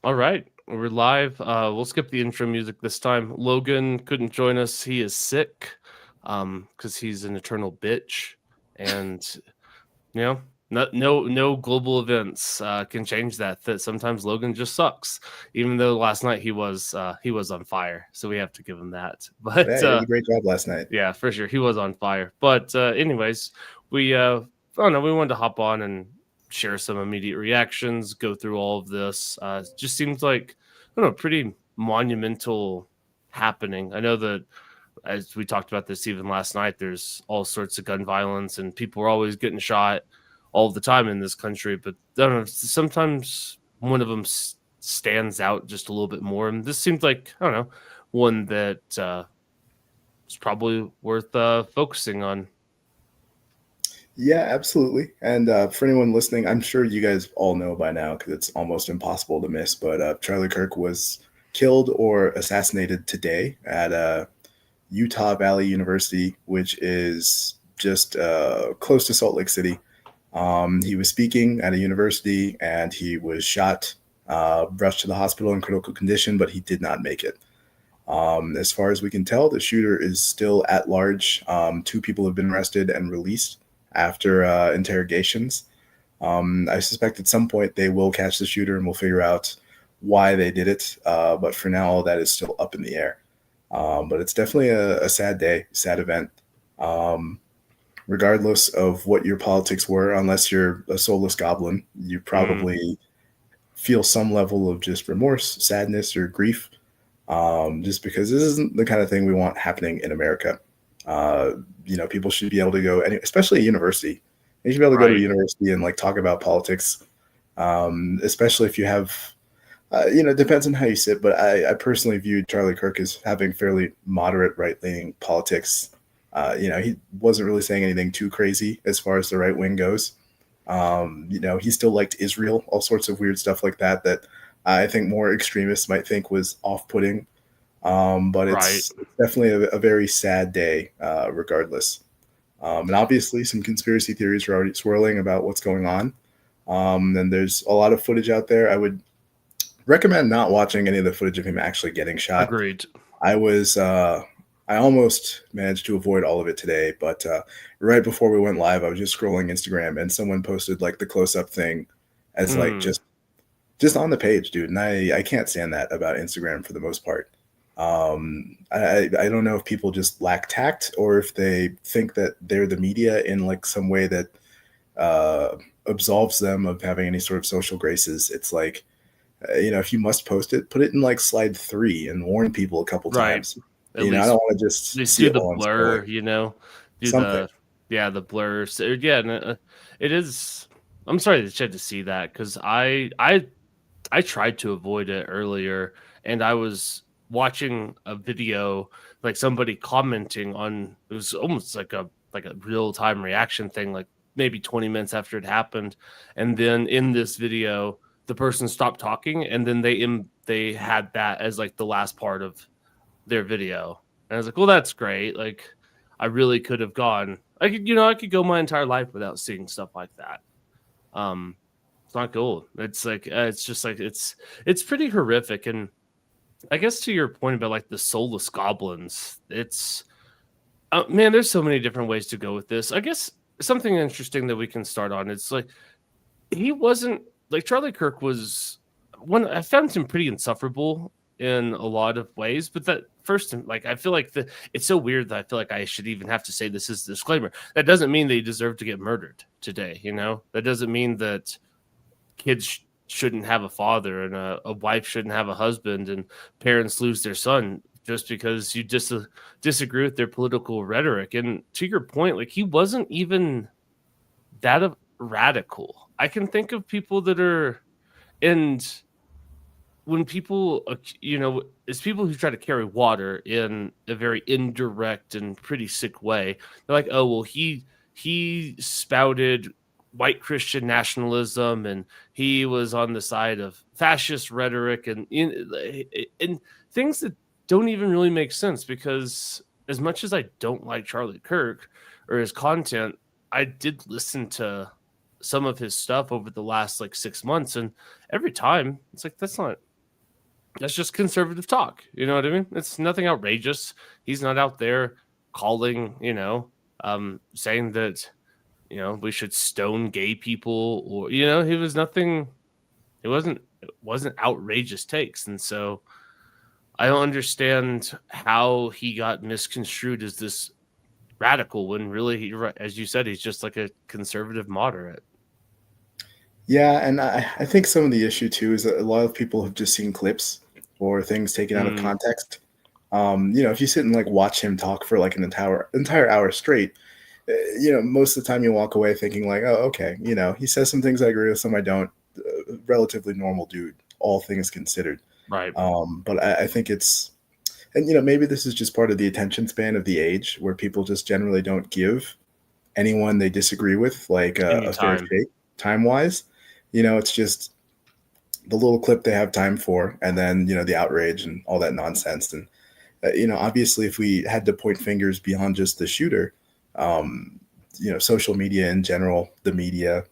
All right, we're live. We'll skip the intro music this time. Logan couldn't join us. He is sick, because he's an eternal bitch, and you know, no global events can change that. That sometimes Logan just sucks. Even though last night he was on fire, so we have to give him that. Yeah, But he did a great job last night. yeah, for sure, he was on fire. But anyways, we I don't know. We wanted to hop on and share some immediate reactions, go through all of this. It just seems like I don't know, pretty monumental happening. I know that as we talked about this even last night, there's all sorts of gun violence and people are always getting shot all the time in this country. But I don't know, sometimes one of them stands out just a little bit more. And this seems like I don't know one that is probably worth focusing on. Yeah, absolutely. And for anyone listening, I'm sure you guys all know by now because it's almost impossible to miss. But Charlie Kirk was killed or assassinated today at Utah Valley University, which is just close to Salt Lake City. He was speaking at a university and he was shot, rushed to the hospital in critical condition, but he did not make it. As far as we can tell, the shooter is still at large. Two people have been arrested and released after interrogations. I suspect at some point they will catch the shooter and we'll figure out why they did it. But for now, all that is still up in the air. But it's definitely a sad day, sad event. Um, Regardless of what your politics were, unless you're a soulless goblin, you Mm, probably feel some level of just remorse, sadness, or grief, just because this isn't the kind of thing we want happening in America. Uh, People should be able to go, especially a university. You should be able to go to a right. university and like talk about politics, especially if you have, it depends on how you sit. But I personally view Charlie Kirk as having fairly moderate right leaning politics. He wasn't really saying anything too crazy as far as the right wing goes. He still liked Israel, all sorts of weird stuff like that that I think more extremists might think was off-putting. But Right. it's definitely a very sad day, regardless. And obviously, some conspiracy theories are already swirling about what's going on. And there's a lot of footage out there. I would recommend not watching any of the footage of him actually getting shot. Agreed. I was I almost managed to avoid all of it today, but right before we went live, I was just scrolling Instagram and someone posted like the close up thing as like Mm, just on the page, dude. And I can't stand that about Instagram for the most part. I don't know if people just lack tact or if they think that they're the media in like some way that uh, absolves them of having any sort of social graces. It's like if you must post it, put it in like slide 3 and warn people a couple right. times. At I least don't want to just see do it the while I'm scrolling. blur, do Something. the yeah, the blur. So, yeah, it is. I'm sorry that you had to see that because I tried to avoid it earlier, and I was watching a video like somebody commenting on it was almost like a real time reaction thing, like maybe 20 minutes after it happened, and then in this video the person stopped talking, and then they had that as like the last part of their video. And I was like, well, that's great. Like, I really could have gone. I could go my entire life without seeing stuff like that. It's not cool. It's like it's just like it's pretty horrific. And I guess to your point about like the soulless goblins, it's man, there's so many different ways to go with this. I guess something interesting that we can start on. It's like he wasn't like Charlie Kirk was one. I found him pretty insufferable in a lot of ways, but that first, like, I feel like it's so weird that I feel like I should even have to say this as a disclaimer. That doesn't mean they deserve to get murdered today. That doesn't mean that kids shouldn't have a father and a wife shouldn't have a husband and parents lose their son just because you disagree with their political rhetoric. And to your point, like he wasn't even that radical. I can think of people that are, and when people, it's people who try to carry water in a very indirect and pretty sick way. They're like, oh, well, he spouted white Christian nationalism and he was on the side of fascist rhetoric and things that don't even really make sense because as much as I don't like Charlie Kirk or his content, I did listen to some of his stuff over the last like 6 months, and every time it's like that's just conservative talk. You know what I mean? It's nothing outrageous. He's not out there calling, saying that, we should stone gay people, or, he was nothing. It wasn't outrageous takes. And so I don't understand how he got misconstrued as this radical when really, as you said, he's just like a conservative moderate. Yeah, and I think some of the issue too is that a lot of people have just seen clips or things taken out of context. If you sit and like watch him talk for like an entire hour straight, most of the time you walk away thinking like, oh, okay, he says some things I agree with, some I don't. Relatively normal dude, all things considered. Right. But I think it's, and maybe this is just part of the attention span of the age where people just generally don't give anyone they disagree with like a fair shake time wise. It's just the little clip they have time for, and then the outrage and all that nonsense. And obviously, if we had to point fingers beyond just the shooter, social media in general, the media,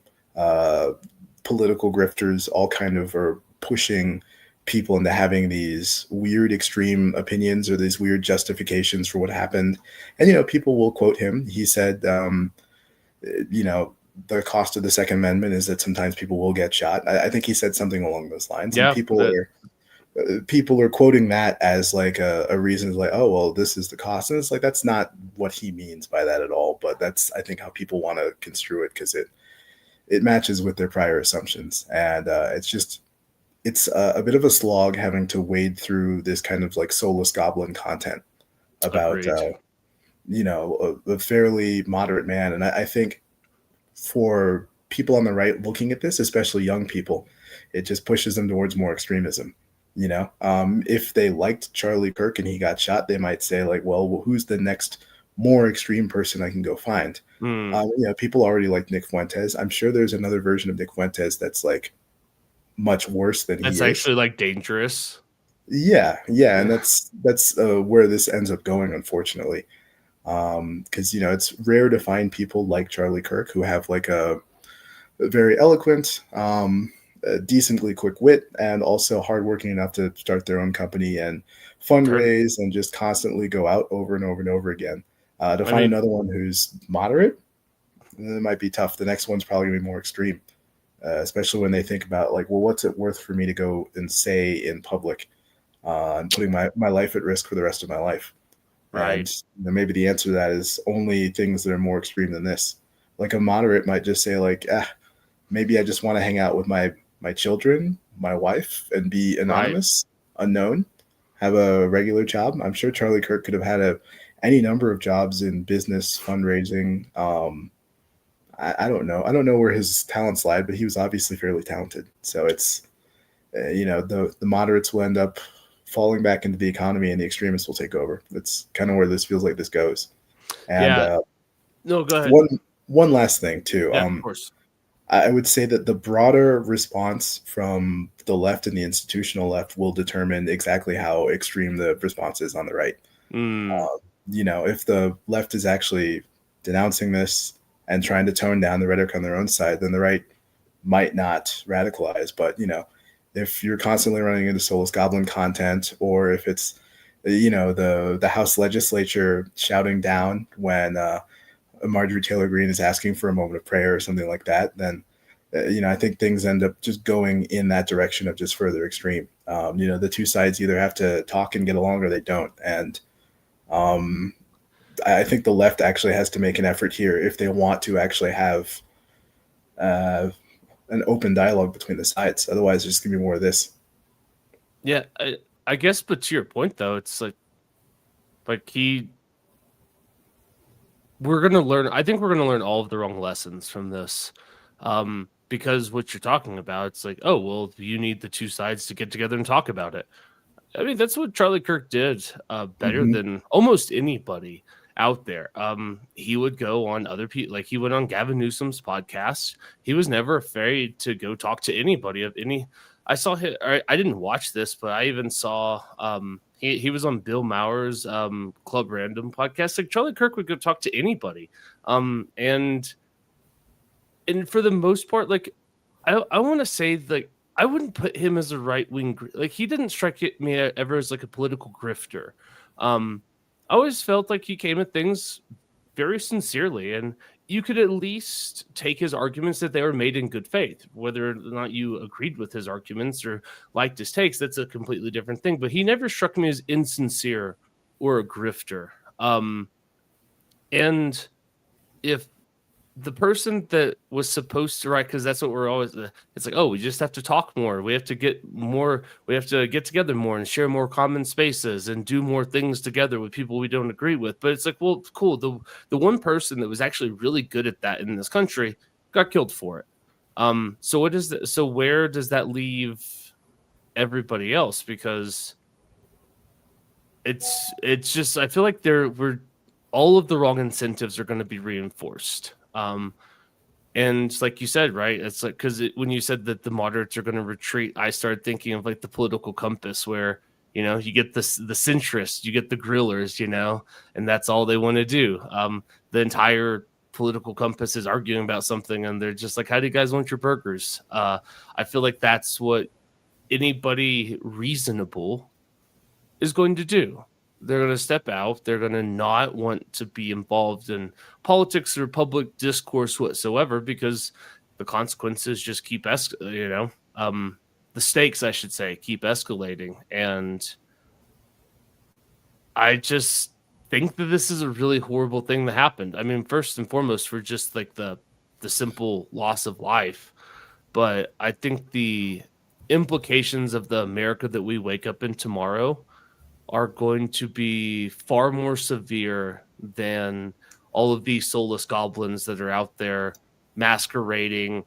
political grifters, all kind of are pushing people into having these weird extreme opinions or these weird justifications for what happened. And people will quote him. He said, the cost of the Second Amendment is that sometimes people will get shot. I think he said something along those lines. Yeah, and people are quoting that as like a reason, like, oh well, this is the cost, and it's like that's not what he means by that at all. But that's, I think, how people want to construe it, because it matches with their prior assumptions, and it's a bit of a slog having to wade through this kind of like soulless goblin content about a fairly moderate man. And I think for people on the right looking at this, especially young people, it just pushes them towards more extremism. If they liked Charlie Kirk and he got shot, they might say like, well, who's the next more extreme person I can go find? People already like Nick Fuentes. I'm sure there's another version of Nick Fuentes that's like much worse than he is. That's actually like dangerous. Yeah, and that's where this ends up going, unfortunately. Because it's rare to find people like Charlie Kirk who have like a very eloquent, decently quick wit, and also hardworking enough to start their own company and fundraise and just constantly go out over and over and over again. Find another one who's moderate, it might be tough. The next one's probably gonna be more extreme, especially when they think about like, well, what's it worth for me to go and say in public, and putting my life at risk for the rest of my life? Right. And maybe the answer to that is only things that are more extreme than this. Like a moderate might just say like, maybe I just want to hang out with my children, my wife, and be anonymous, unknown, have a regular job. I'm sure Charlie Kirk could have had any number of jobs in business, fundraising. I don't know. I don't know where his talents lie, but he was obviously fairly talented. So it's, the moderates will end up falling back into the economy and the extremists will take over. That's kind of where this feels like this goes. And no, go ahead. One last thing too. Yeah, of course. I would say that the broader response from the left and the institutional left will determine exactly how extreme the response is on the right. If the left is actually denouncing this and trying to tone down the rhetoric on their own side, then the right might not radicalize. But, if you're constantly running into soulless goblin content, or if it's, the House legislature shouting down when Marjorie Taylor Greene is asking for a moment of prayer or something like that, then, I think things end up just going in that direction of just further extreme. The two sides either have to talk and get along or they don't. And I think the left actually has to make an effort here if they want to actually have an open dialogue between the sides. Otherwise, there's going to be more of this. Yeah, I guess, but to your point, though, it's like we're going to learn. I think we're going to learn all of the wrong lessons from this, because what you're talking about, it's like, oh, well, you need the two sides to get together and talk about it. I mean, that's what Charlie Kirk did better than almost anybody out there. He would go on other people, like he went on Gavin Newsom's podcast. He was never afraid to go talk to anybody of any. I saw him. I didn't watch this, but I even saw he was on Bill Maher's Club Random podcast. Like Charlie Kirk would go talk to anybody, and and for the most part, like I want to say, like, I wouldn't put him as a right wing. Like, he didn't strike me ever as like a political grifter. I always felt like he came at things very sincerely, and you could at least take his arguments that they were made in good faith. Whether or not you agreed with his arguments or liked his takes, that's a completely different thing. But he never struck me as insincere or a grifter. And if the person that was supposed to write, because that's what we're always, it's like, oh, we just have to talk more, we have to get more, we have to get together more and share more common spaces and do more things together with people we don't agree with. But it's like, well, cool, the one person that was actually really good at that in this country got killed for it. So what is that? So where does that leave everybody else? Because it's just, I feel like we're all of the wrong incentives are going to be reinforced. And like you said, right, it's like, because when you said that the moderates are going to retreat, I started thinking of like the political compass, where, you know, you get the centrists, you get the grillers, you know, and that's all they want to do. The entire political compass is arguing about something, and they're just like, how do you guys want your burgers? I feel like that's what anybody reasonable is going to do. They're going to step out. They're going to not want to be involved in politics or public discourse whatsoever, because the consequences just keep the stakes, I should say, keep escalating. And I just think that this is a really horrible thing that happened. I mean, first and foremost, for just like the simple loss of life, but I think the implications of the America that we wake up in tomorrow are going to be far more severe than all of these soulless goblins that are out there masquerading,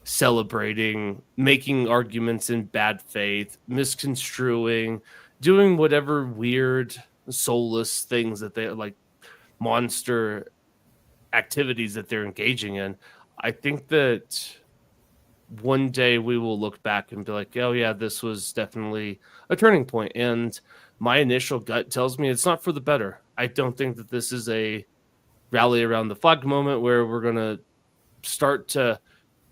celebrating, making arguments in bad faith, misconstruing, doing whatever weird soulless things that they like, monster activities that they're engaging in. I think that one day we will look back and be like, oh yeah, this was definitely a turning point. And my initial gut tells me it's not for the better. I don't think that this is a rally around the flag moment where we're going to start to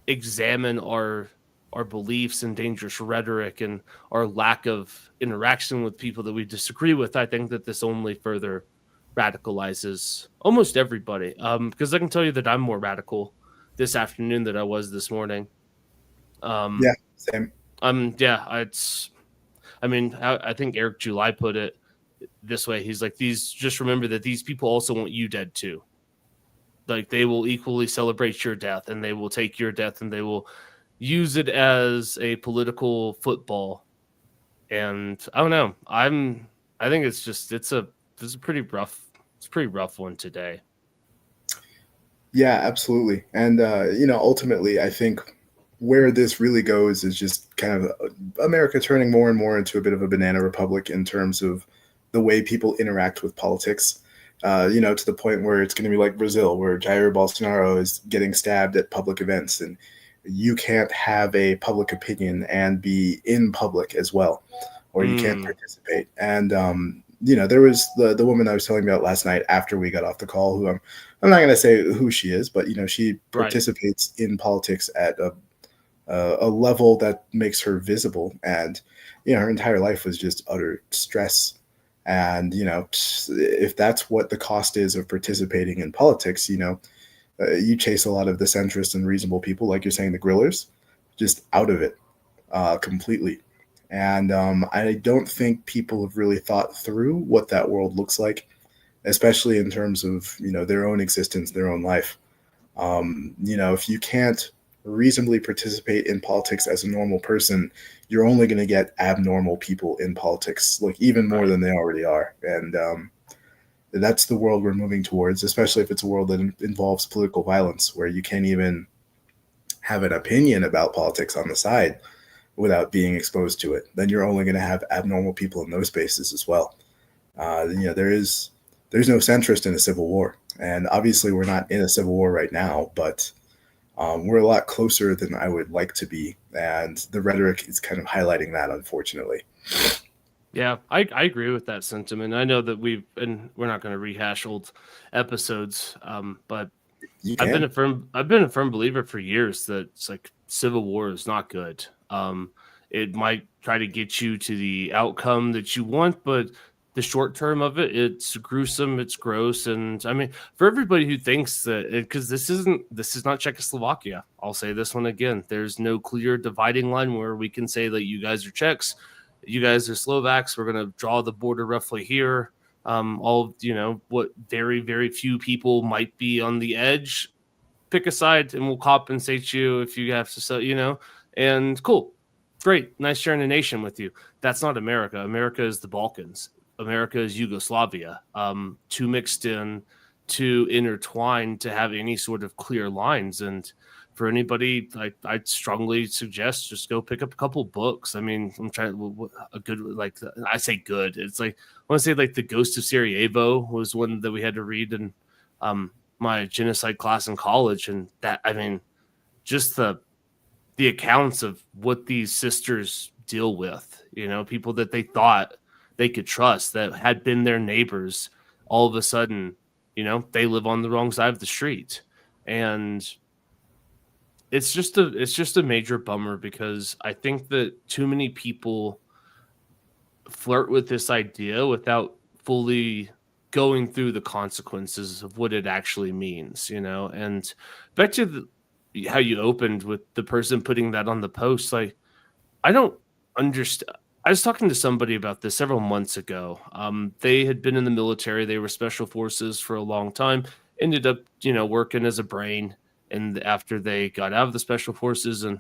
examine our beliefs and dangerous rhetoric and our lack of interaction with people that we disagree with. I think that this only further radicalizes almost everybody. Because I can tell you that I'm more radical this afternoon than I was this morning. Yeah, same. I mean, I think Eric July put it this way. He's like, just remember that these people also want you dead too. Like, they will equally celebrate your death, and they will take your death, and they will use it as a political football. And I don't know. I think it's a pretty rough one today. Yeah, absolutely. And ultimately, I think where this really goes is just kind of America turning more and more into a bit of a banana republic in terms of the way people interact with politics. To the point where it's going to be like Brazil, where Jair Bolsonaro is getting stabbed at public events, and you can't have a public opinion and be in public as well, or you can't participate. And there was the woman I was telling about last night after we got off the call, who I'm not going to say who she is, but she participates in politics at a level that makes her visible, and her entire life was just utter stress. And if that's what the cost is of participating in politics, you chase a lot of the centrist and reasonable people, like you're saying, the grillers, just out of it completely. And I don't think people have really thought through what that world looks like, especially in terms of their own existence, their own life. If you can't reasonably participate in politics as a normal person, you're only going to get abnormal people in politics, like even more than they already are. And that's the world we're moving towards, especially if it's a world that involves political violence, where you can't even have an opinion about politics on the side without being exposed to it. Then you're only going to have abnormal people in those spaces as well. There's no centrist in a civil war, and obviously we're not in a civil war right now, but we're a lot closer than I would like to be, and the rhetoric is kind of highlighting that, unfortunately. Yeah, I agree with that sentiment. I know that we're not going to rehash old episodes, but You I've been can. a firm believer for years that it's like civil war is not good. It might try to get you to the outcome that you want, but the short term of it, it's gruesome, it's gross, and I mean, for everybody who thinks that, because this is not Czechoslovakia. I'll say this one again. There's no clear dividing line where we can say that you guys are Czechs, you guys are Slovaks. We're gonna draw the border roughly here. All what very very few people might be on the edge, pick a side and we'll compensate you if you have to sell, and cool, great, nice sharing a nation with you. That's not America. America is the Balkans. America is Yugoslavia. Too mixed in, too intertwined to have any sort of clear lines. And for anybody, I'd strongly suggest just go pick up a couple books. I mean, I'm trying a good, like, I say good. It's like, I want to say like The Ghost of Sarajevo was one that we had to read in my genocide class in college. And that, I mean, just the accounts of what these sisters deal with, people that they thought they could trust, that had been their neighbors, all of a sudden, they live on the wrong side of the street. And it's just a major bummer, because I think that too many people flirt with this idea without fully going through the consequences of what it actually means, and back to how you opened with the person putting that on the post, like, I don't understand. I was talking to somebody about this several months ago. They had been in the military. They were special forces for a long time, ended up, working as a brain. And after they got out of the special forces, and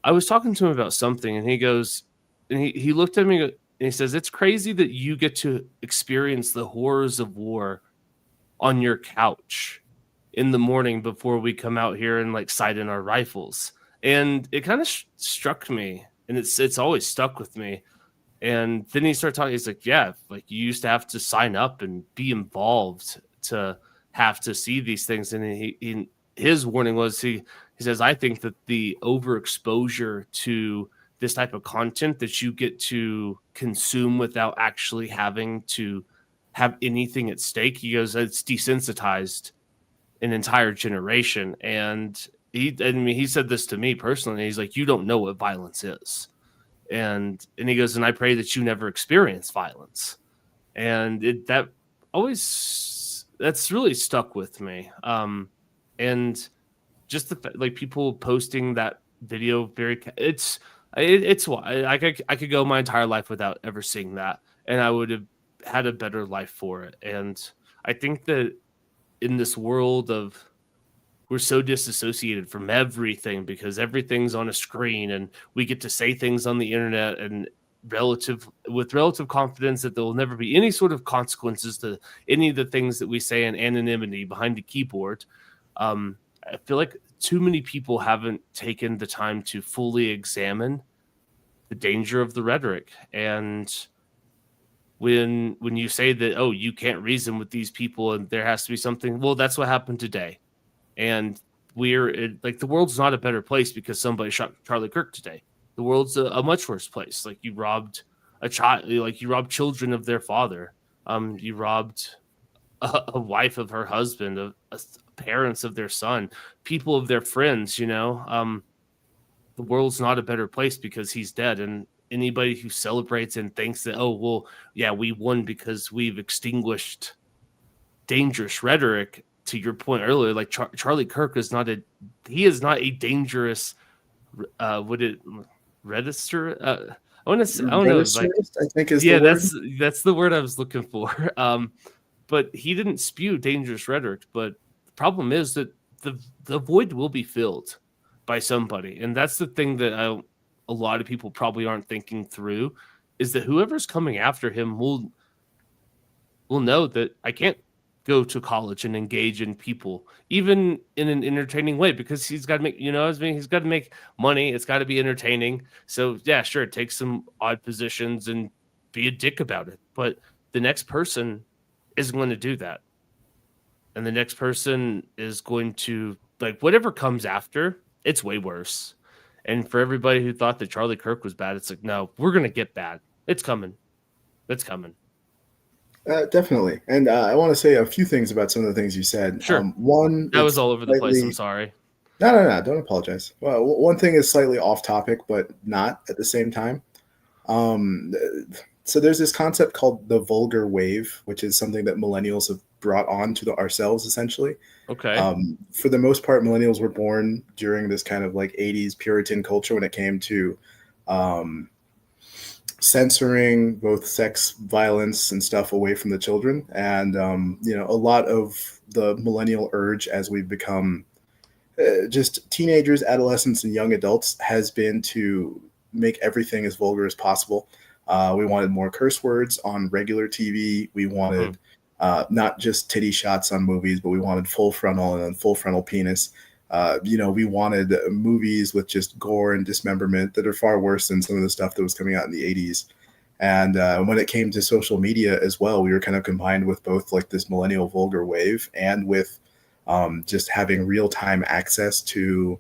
I was talking to him about something, and he goes, and he looked at me and he says, it's crazy that you get to experience the horrors of war on your couch in the morning before we come out here and like sight in our rifles. And it kind of struck me, and it's always stuck with me. And then he started talking. He's like, yeah, like you used to have to sign up and be involved to have to see these things. And his warning was, he says, I think that the overexposure to this type of content that you get to consume without actually having to have anything at stake, he goes, it's desensitized an entire generation. And he said this to me personally. He's like, you don't know what violence is. And he goes, and I pray that you never experience violence. And that's really stuck with me. And just like people posting that video, it's why I could go my entire life without ever seeing that, and I would have had a better life for it. And I think that in this world of, we're so disassociated from everything because everything's on a screen, and we get to say things on the internet and with relative confidence that there will never be any sort of consequences to any of the things that we say in anonymity behind the keyboard. I feel like too many people haven't taken the time to fully examine the danger of the rhetoric. And when you say that, oh, you can't reason with these people and there has to be something, well, that's what happened today. And the world's not a better place because somebody shot Charlie Kirk today. The world's a much worse place. Like, you robbed a child, like you robbed children of their father. You robbed a wife of her husband, of parents of their son, people of their friends. The world's not a better place because he's dead. And anybody who celebrates and thinks that, oh, well, yeah, we won because we've extinguished dangerous rhetoric. To your point earlier, like Charlie Kirk is not a dangerous. Would it register? I want to. I don't know. Like, I think is yeah, the word. that's the word I was looking for. But he didn't spew dangerous rhetoric. But the problem is that the void will be filled by somebody, and that's the thing that a lot of people probably aren't thinking through, is that whoever's coming after him will know that I can't go to college and engage in people, even in an entertaining way, because he's got to make, he's got to make money. It's got to be entertaining. So yeah, sure, take some odd positions and be a dick about it. But the next person is going to do that. And the next person is going to, like, whatever comes after, it's way worse. And for everybody who thought that Charlie Kirk was bad, it's like, no, we're going to get bad. It's coming. It's coming. Definitely. And I want to say a few things about some of the things you said. Sure. One, That was it's all over the place. I'm slightly, sorry. no, no, no, don't apologize. Well, one thing is slightly off topic, but not at the same time. Um, so there's this concept called the vulgar wave, which is something that millennials have brought on to ourselves essentially. Okay. For the most part, millennials were born during this kind of like 80s Puritan culture when it came to um, censoring both sex violence and stuff away from the children. And, a lot of the millennial urge as we've become just teenagers, adolescents, and young adults has been to make everything as vulgar as possible. We wanted more curse words on regular TV. We Hmm. wanted not just titty shots on movies, but we wanted full frontal and full frontal penis. We wanted movies with just gore and dismemberment that are far worse than some of the stuff that was coming out in the 80s. And when it came to social media as well, we were kind of combined with both like this millennial vulgar wave and with just having real time access to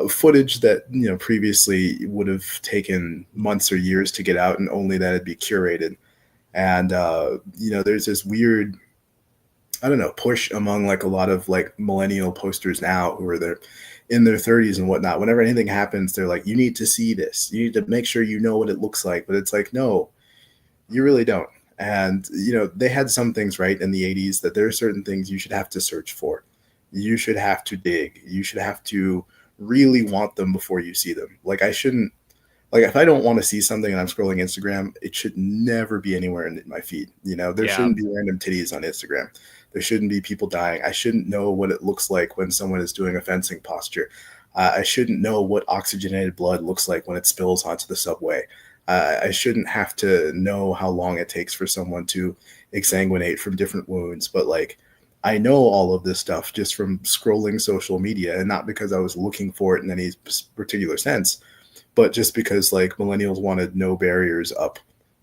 footage that previously would have taken months or years to get out, and only that it'd be curated. And there's this weird, I don't know, push among like a lot of like millennial posters now who are there in their 30s and whatnot. Whenever anything happens, they're like, "You need to see this. You need to make sure you know what it looks like." But it's like, no, you really don't. And they had some things right in the 80s that there are certain things you should have to search for. You should have to dig. You should have to really want them before you see them. Like I shouldn't like if I don't want to see something and I'm scrolling Instagram, it should never be anywhere in my feed. There Yeah. shouldn't be random titties on Instagram. There shouldn't be people dying. I shouldn't know what it looks like when someone is doing a fencing posture. I shouldn't know what oxygenated blood looks like when it spills onto the subway. I shouldn't have to know how long it takes for someone to exsanguinate from different wounds. But like, I know all of this stuff just from scrolling social media, and not because I was looking for it in any particular sense, but just because like millennials wanted no barriers up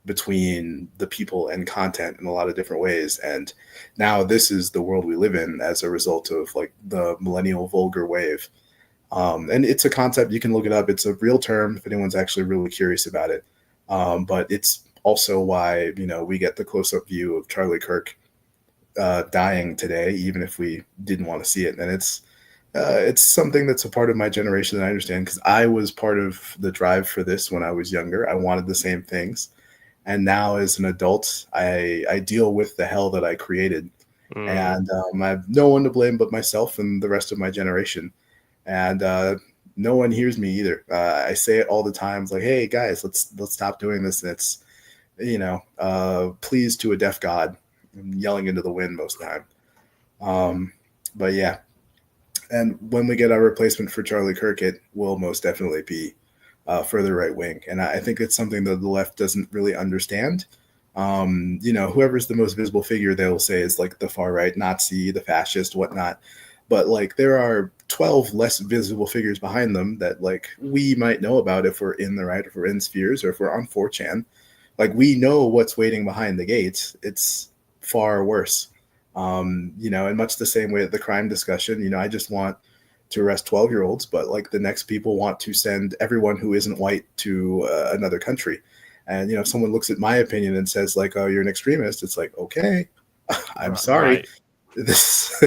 between the people and content in a lot of different ways. And now this is the world we live in as a result of like the millennial vulgar wave. And it's a concept, you can look it up. It's a real term if anyone's actually really curious about it. But it's also why, we get the close up view of Charlie Kirk dying today, even if we didn't want to see it. And it's something that's a part of my generation that I understand because I was part of the drive for this when I was younger. I wanted the same things. And now as an adult, I deal with the hell that I created. Mm. And I have no one to blame but myself and the rest of my generation. And no one hears me either. I say it all the time. It's like, hey guys, let's stop doing this. And it's please to a deaf god. I'm yelling into the wind most of the time. But yeah, and when we get our replacement for Charlie Kirk, it will most definitely be further right wing, and I think it's something that the left doesn't really understand. Whoever's the most visible figure, they'll say is like the far right Nazi, the fascist, whatnot. But like there are 12 less visible figures behind them that like we might know about if we're in the right, if we're in spheres, or if we're on 4chan. Like we know what's waiting behind the gates. It's far worse. In much the same way that the crime discussion, I just want to arrest 12-year-olds, but like the next people want to send everyone who isn't white to another country. And, if someone looks at my opinion and says like, oh, you're an extremist, it's like, okay, I'm sorry. Right. This,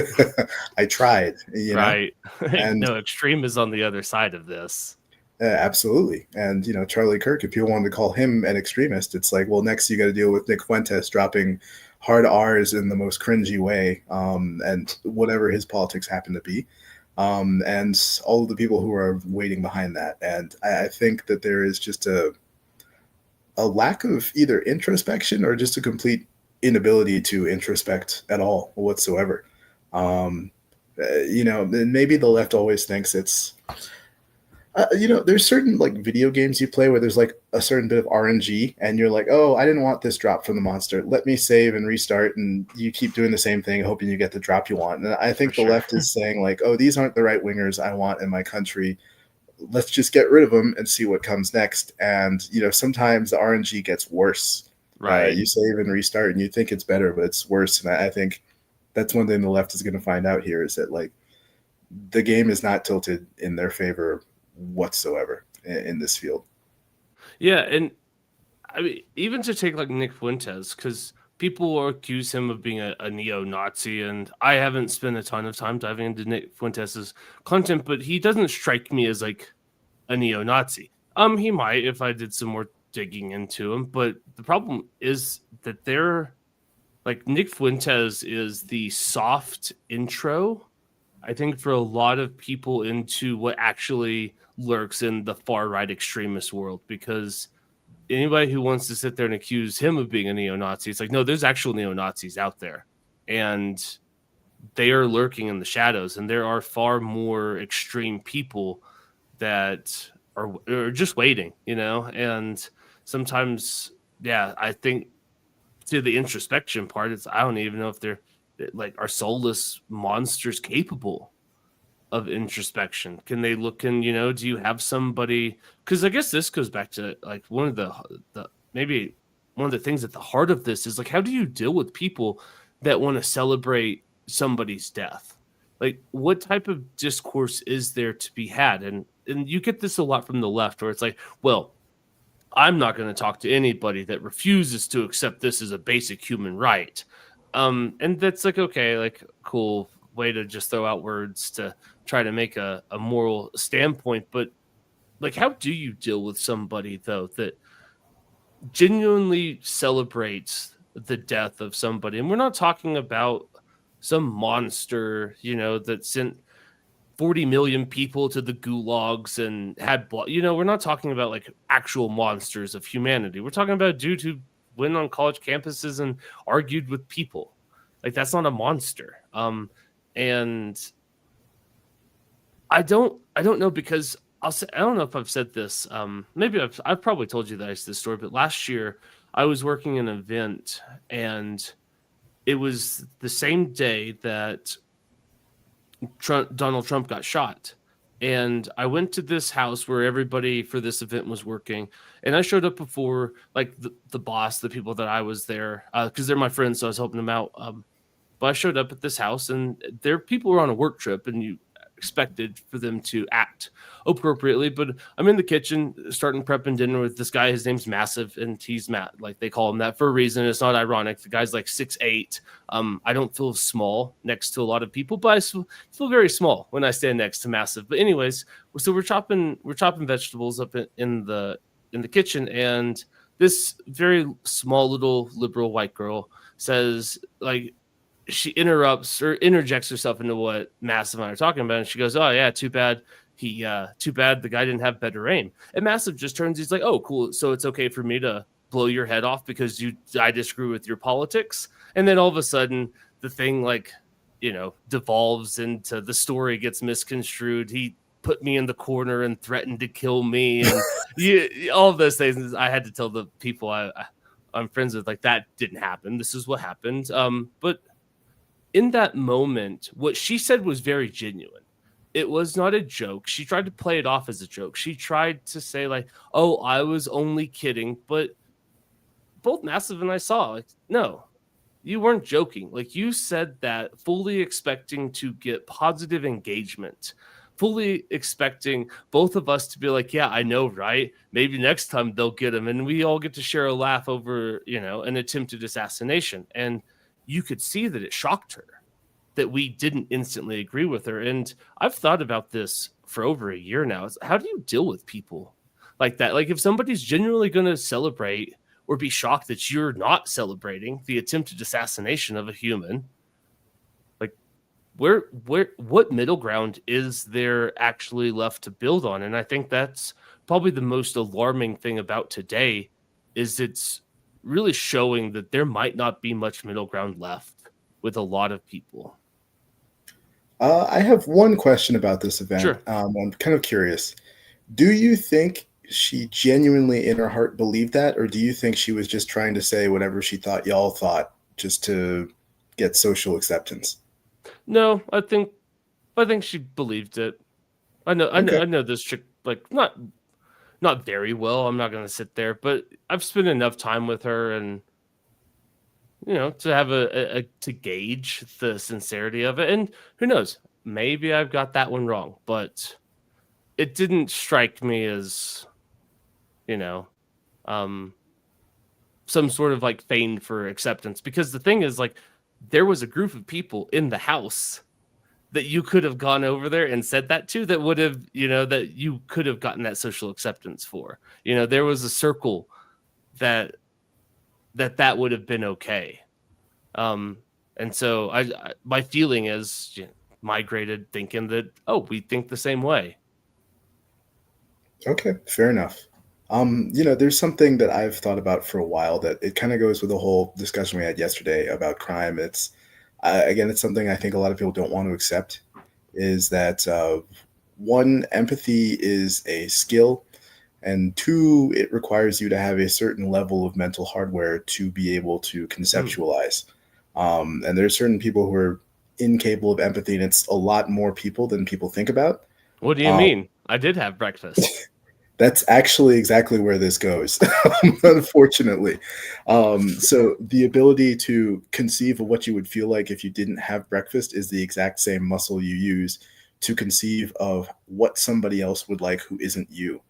I tried, Right. and No, extreme is on the other side of this. absolutely. And, Charlie Kirk, if people wanted to call him an extremist, it's like, well, next you got to deal with Nick Fuentes dropping hard R's in the most cringy way, and whatever his politics happen to be. And all of the people who are waiting behind that. And I think that there is just a lack of either introspection or just a complete inability to introspect at all whatsoever. Maybe the left always thinks it's there's certain like video games you play where there's like a certain bit of RNG and you're like, oh, I didn't want this drop from the monster. Let me save and restart. And you keep doing the same thing, hoping you get the drop you want. And I For think the sure. left is saying like, oh, these aren't the right wingers I want in my country. Let's just get rid of them and see what comes next. And, sometimes the RNG gets worse. Right. You save and restart and you think it's better, but it's worse. And I think that's one thing the left is going to find out here is that like the game is not tilted in their favor whatsoever in this field. Yeah, and I mean, even to take like Nick Fuentes, because people accuse him of being a neo-Nazi, and I haven't spent a ton of time diving into Nick Fuentes' content, but he doesn't strike me as like a neo-Nazi. He might if I did some more digging into him, but the problem is that they're like Nick Fuentes is the soft intro, I think, for a lot of people into what actually lurks in the far right extremist world, because anybody who wants to sit there and accuse him of being a neo-Nazi, it's like, no, there's actual neo-Nazis out there, and they are lurking in the shadows, and there are far more extreme people that are just waiting, and sometimes, yeah, I think to the introspection part, it's I don't even know if they're like are soulless monsters capable of introspection. Can they look in, do you have somebody, because I guess this goes back to like one of the maybe one of the things at the heart of this is like, how do you deal with people that want to celebrate somebody's death? Like, what type of discourse is there to be had? And you get this a lot from the left, where it's like, well, I'm not going to talk to anybody that refuses to accept this as a basic human right. And that's like, okay, like, cool way to just throw out words to try to make a moral standpoint. But like, how do you deal with somebody, though, that genuinely celebrates the death of somebody? And we're not talking about some monster, that sent 40 million people to the gulags and had blood. We're not talking about like actual monsters of humanity. We're talking about a dude who went on college campuses and argued with people. Like, that's not a monster. And I don't know, because I don't know if I've said this. Maybe I've probably told you this story, but last year I was working an event, and it was the same day that Donald Trump got shot. And I went to this house where everybody for this event was working. And I showed up before like the boss, the people that I was there, because they're my friends, so I was helping them out. But I showed up at this house, and their people were on a work trip, and you expected for them to act appropriately. But I'm in the kitchen starting prepping dinner with this guy. His name's Massive, and he's Matt. Like, they call him that for a reason. It's not ironic. The guy's like 6'8". I don't feel small next to a lot of people, but I feel very small when I stand next to Massive. But anyways, so we're chopping vegetables up in the kitchen, and this very small little liberal white girl says, like, she interrupts or interjects herself into what Massive and I are talking about, and she goes, "Oh yeah, too bad the guy didn't have better aim." And Massive just turns, he's like, "Oh, cool, so it's okay for me to blow your head off because I disagree with your politics." And then all of a sudden the thing, like, devolves into the story gets misconstrued. He put me in the corner and threatened to kill me, and all of those things. I had to tell the people I'm friends with, like, that didn't happen. This is what happened. But in that moment, what she said was very genuine. It was not a joke. She tried to play it off as a joke. She tried to say, like, "Oh, I was only kidding." But both Massive and I saw, like, no, you weren't joking. Like, you said that fully expecting to get positive engagement, fully expecting both of us to be like, "Yeah, I know, right? Maybe next time they'll get him." And we all get to share a laugh over, an attempted assassination. And you could see that it shocked her that we didn't instantly agree with her. And I've thought about this for over a year now. How do you deal with people like that? Like, if somebody's genuinely going to celebrate or be shocked that you're not celebrating the attempted assassination of a human, like, what middle ground is there actually left to build on? And I think that's probably the most alarming thing about today, is it's really showing that there might not be much middle ground left with a lot of people. I have one question about this event. Sure. I'm kind of curious. Do you think she genuinely in her heart believed that, or do you think she was just trying to say whatever she thought y'all thought just to get social acceptance? No, I think she believed it. I know this chick, like, not very well. I'm not going to sit there, but I've spent enough time with her, and to have to gauge the sincerity of it. And who knows, maybe I've got that one wrong, but it didn't strike me as, some sort of like feign for acceptance. Because the thing is, like, there was a group of people in the house that you could have gone over there and said that to, that would have, that you could have gotten that social acceptance for. There was a circle that would have been okay. And so my feeling is migrated thinking that, we think the same way. Okay, fair enough. There's something that I've thought about for a while that it kind of goes with the whole discussion we had yesterday about crime. It's again, it's something I think a lot of people don't want to accept. Is that one, empathy is a skill, and two, it requires you to have a certain level of mental hardware to be able to conceptualize. And there's certain people who are incapable of empathy, and it's a lot more people than people think about. What do you mean? I did have breakfast. That's actually exactly where this goes, unfortunately. So the ability to conceive of what you would feel like if you didn't have breakfast is the exact same muscle you use to conceive of what somebody else would like who isn't you.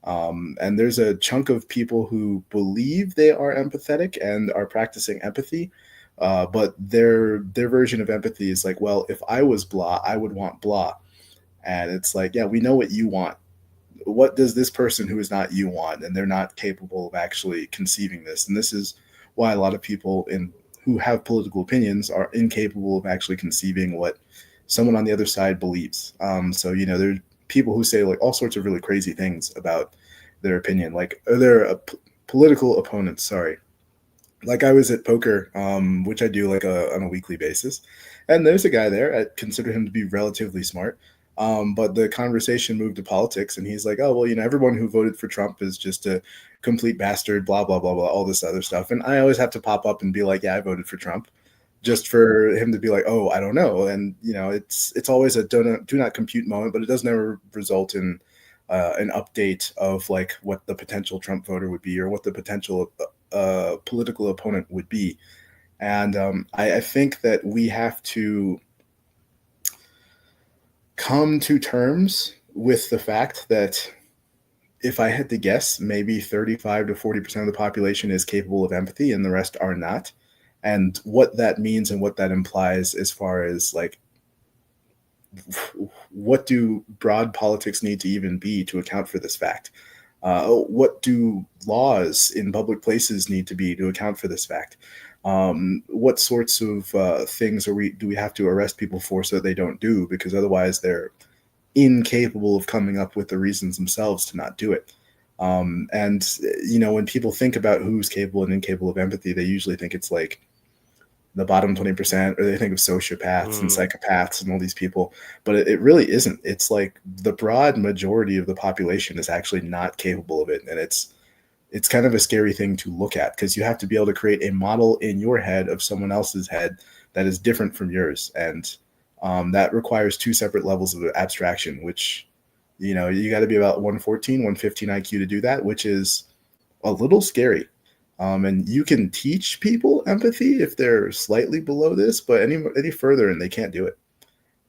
And there's a chunk of people who believe they are empathetic and are practicing empathy, but their version of empathy is like, well, if I was blah, I would want blah. And it's like, yeah, we know what you want. What does this person who is not you want? And they're not capable of actually conceiving this. And this is why a lot of people who have political opinions are incapable of actually conceiving what someone on the other side believes. So there's people who say like all sorts of really crazy things about their opinion, like their political opponents. Sorry. Like I was at poker, which I do like on a weekly basis, and there's a guy there. I consider him to be relatively smart. But the conversation moved to politics, and he's like, "Oh well, everyone who voted for Trump is just a complete bastard." Blah blah blah blah, all this other stuff. And I always have to pop up and be like, "Yeah, I voted for Trump," just for him to be like, "Oh, I don't know." And it's always a do not compute moment, but it does never result in an update of like what the potential Trump voter would be or what the potential political opponent would be. And I think that we have to come to terms with the fact that if I had to guess, maybe 35 to 40% of the population is capable of empathy and the rest are not. And what that means and what that implies as far as like, what do broad politics need to even be to account for this fact? What do laws in public places need to be to account for this fact? What sorts of things do we have to arrest people for so that they don't do, because otherwise they're incapable of coming up with the reasons themselves to not do it. And when people think about who's capable and incapable of empathy, they usually think it's like the bottom 20%, or they think of sociopaths and psychopaths and all these people, but it really isn't. It's like the broad majority of the population is actually not capable of it. And it's kind of a scary thing to look at, because you have to be able to create a model in your head of someone else's head that is different from yours. And that requires two separate levels of abstraction, which, you got to be about 114, 115 IQ to do that, which is a little scary. And you can teach people empathy if they're slightly below this, but any further and they can't do it.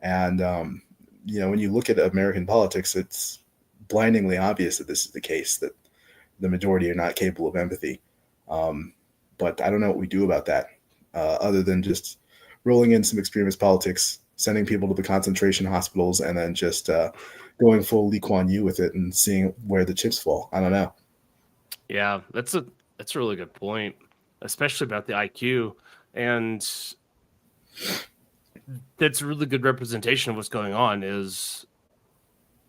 And, when you look at American politics, it's blindingly obvious that this is the case, that the majority are not capable of empathy. But I don't know what we do about that, other than just rolling in some extremist politics, sending people to the concentration hospitals, and then just going full Lee Kuan Yew with it and seeing where the chips fall. I don't know. Yeah, that's a really good point, especially about the IQ. And that's a really good representation of what's going on, is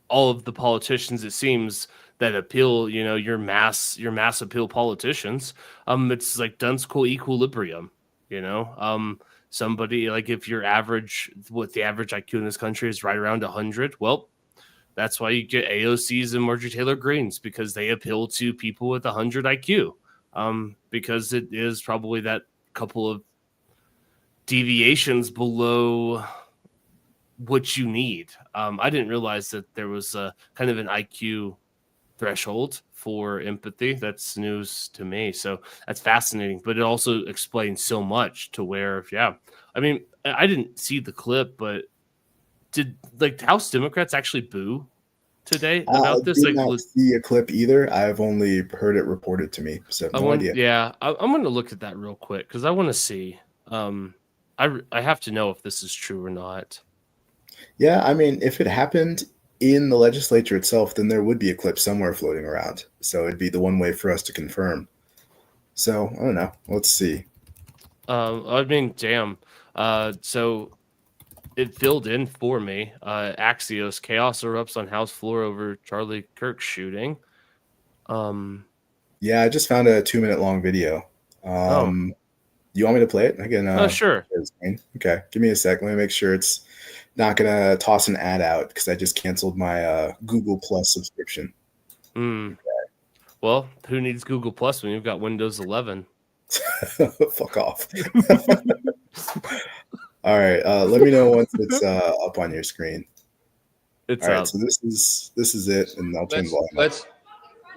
all of the politicians, it seems, that appeal, your mass appeal politicians. It's like Dunstable equilibrium, somebody like, if your average, what the average IQ in this country is right around 100, well, that's why you get AOCs and Marjorie Taylor Greens, because they appeal to people with 100 IQ, because it is probably that couple of deviations below what you need. I didn't realize that there was a kind of an IQ threshold for empathy. That's news to me. So that's fascinating, but it also explains so much to where, I mean, I didn't see the clip, but did like House Democrats actually boo today I about this? did Like, not see a clip either. I've only heard it reported to me, so I no want, idea. yeah, I'm going to look at that real quick because I want to see. I have to know if this is true or not. Yeah, I mean, if it happened in the legislature itself, then there would be a clip somewhere floating around. So it'd be the one way for us to confirm. So I don't know. Let's see. I mean, damn. So it filled in for me. Axios chaos erupts on House floor over Charlie Kirk shooting. Yeah, I just found a 2 minute long video. Oh, You want me to play it? I can sure. share the screen. Okay, give me a sec. Let me make sure it's not gonna toss an ad out because I just canceled my Google Plus subscription. Hmm. Well, who needs Google Plus when you've got Windows 11? Fuck off. All right, let me know once it's up on your screen. It's All right, up. so this is it, and I'll turn the volume up. Let's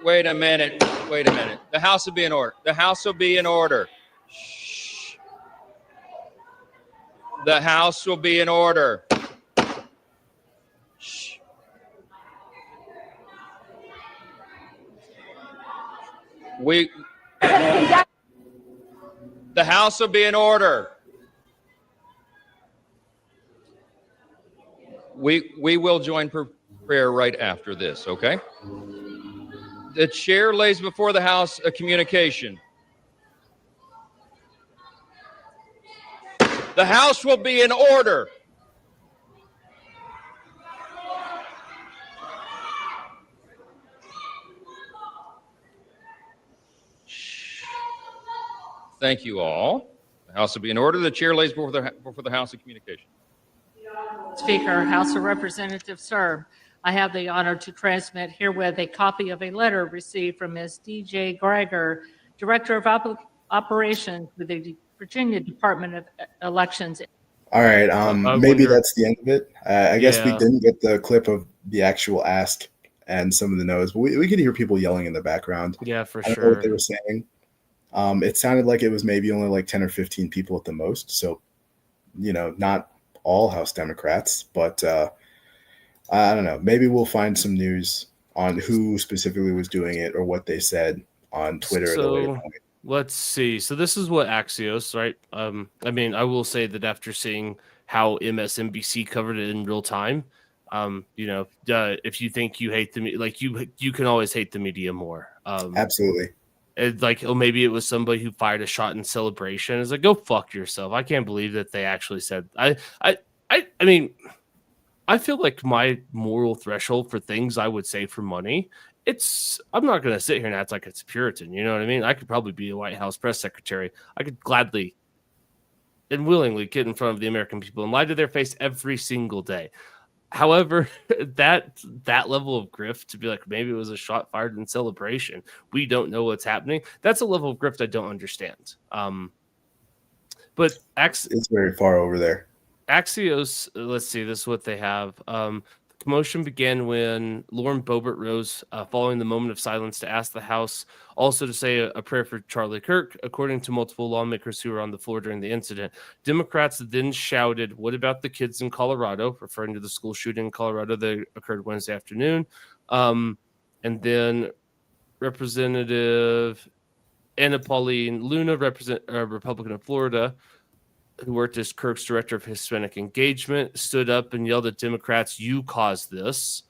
wait a minute. Wait a minute. The House will be in order. The House will be in order. Shh. The House will be in order. Shh. The House will be in order. We will join prayer right after this, okay? The chair lays before the House a communication. The House will be in order. Thank you all. The House will be in order. The chair lays before the House a communication. Speaker, House of Representatives, sir, I have the honor to transmit herewith a copy of a letter received from Ms. D.J. Greiger, Director of Operations with the Virginia Department of Elections. All right, maybe that's the end of it. I guess we Yeah. didn't get the clip of the actual ask and some of the no's, but we could hear people yelling in the background. Yeah, for I don't know what they sure. were saying. It sounded like it was maybe only like 10 or 15 people at the most. So, not all House Democrats, but I don't know. Maybe we'll find some news on who specifically was doing it or what they said on Twitter at a later So point. let's see. So this is what Axios, right? I mean, I will say that after seeing how MSNBC covered it in real time, if you think you hate the like you can always hate the media more. Absolutely. It's like, oh, maybe it was somebody who fired a shot in celebration. It's like, go fuck yourself. I can't believe that they actually said. I mean, I feel like my moral threshold for things I would say for money. I'm not going to sit here and act like it's Puritan. You know what I mean? I could probably be a White House press secretary. I could gladly and willingly get in front of the American people and lie to their face every single day. However, that level of grift to be like, maybe it was a shot fired in celebration. We don't know what's happening. That's a level of grift I don't understand. But It's very far over there. Axios, let's see, this is what they have. The commotion began when Lauren Boebert rose following the moment of silence to ask the House also to say a prayer for Charlie Kirk, according to multiple lawmakers who were on the floor during the incident. Democrats then shouted, "What about the kids in Colorado?" referring to the school shooting in Colorado that occurred Wednesday afternoon. And then Representative Anna Pauline Luna, Republican of Florida, who worked as Kirk's director of Hispanic engagement, stood up and yelled at Democrats, "You caused this."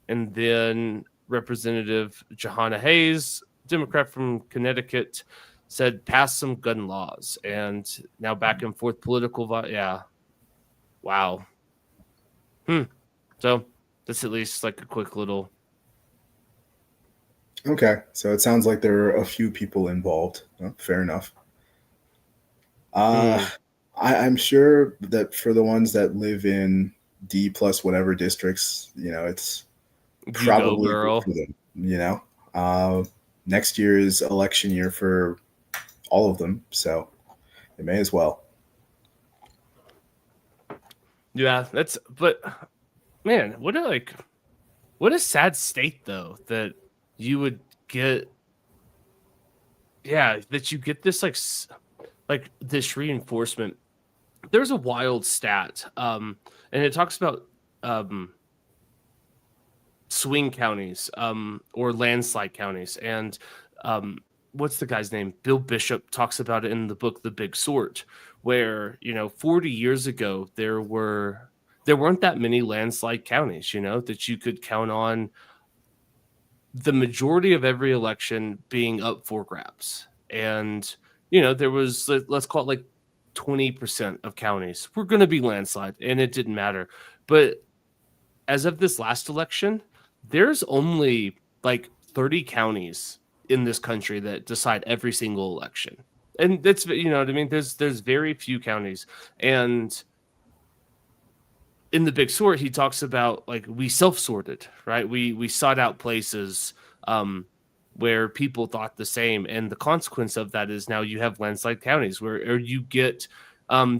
And then Representative Jahana Hayes, Democrat from Connecticut, said, "Pass some gun laws." And now back and forth political. Yeah. Wow. So that's at least like a quick little. Okay, so it sounds like there are a few people involved. Well, fair enough. I'm sure that for the ones that live in D plus whatever districts, it's probably good for them. Next year is election year for all of them, so they may as well. Yeah, but man, what a sad state though that you would get. Yeah, that you get this like this reinforcement. There's a wild stat, and it talks about swing counties, or landslide counties. And what's the guy's name? Bill Bishop talks about it in the book The Big Sort, where 40 years ago there weren't that many landslide counties, that you could count on the majority of every election being up for grabs. And there was, let's call it like 20% of counties were going to be landslide, and it didn't matter. But as of this last election, there's only like 30 counties in this country that decide every single election. And that's, what I mean? There's very few counties. And in The Big Sort, he talks about like we self-sorted, right? We sought out places where people thought the same. And the consequence of that is now you have landslide counties or you get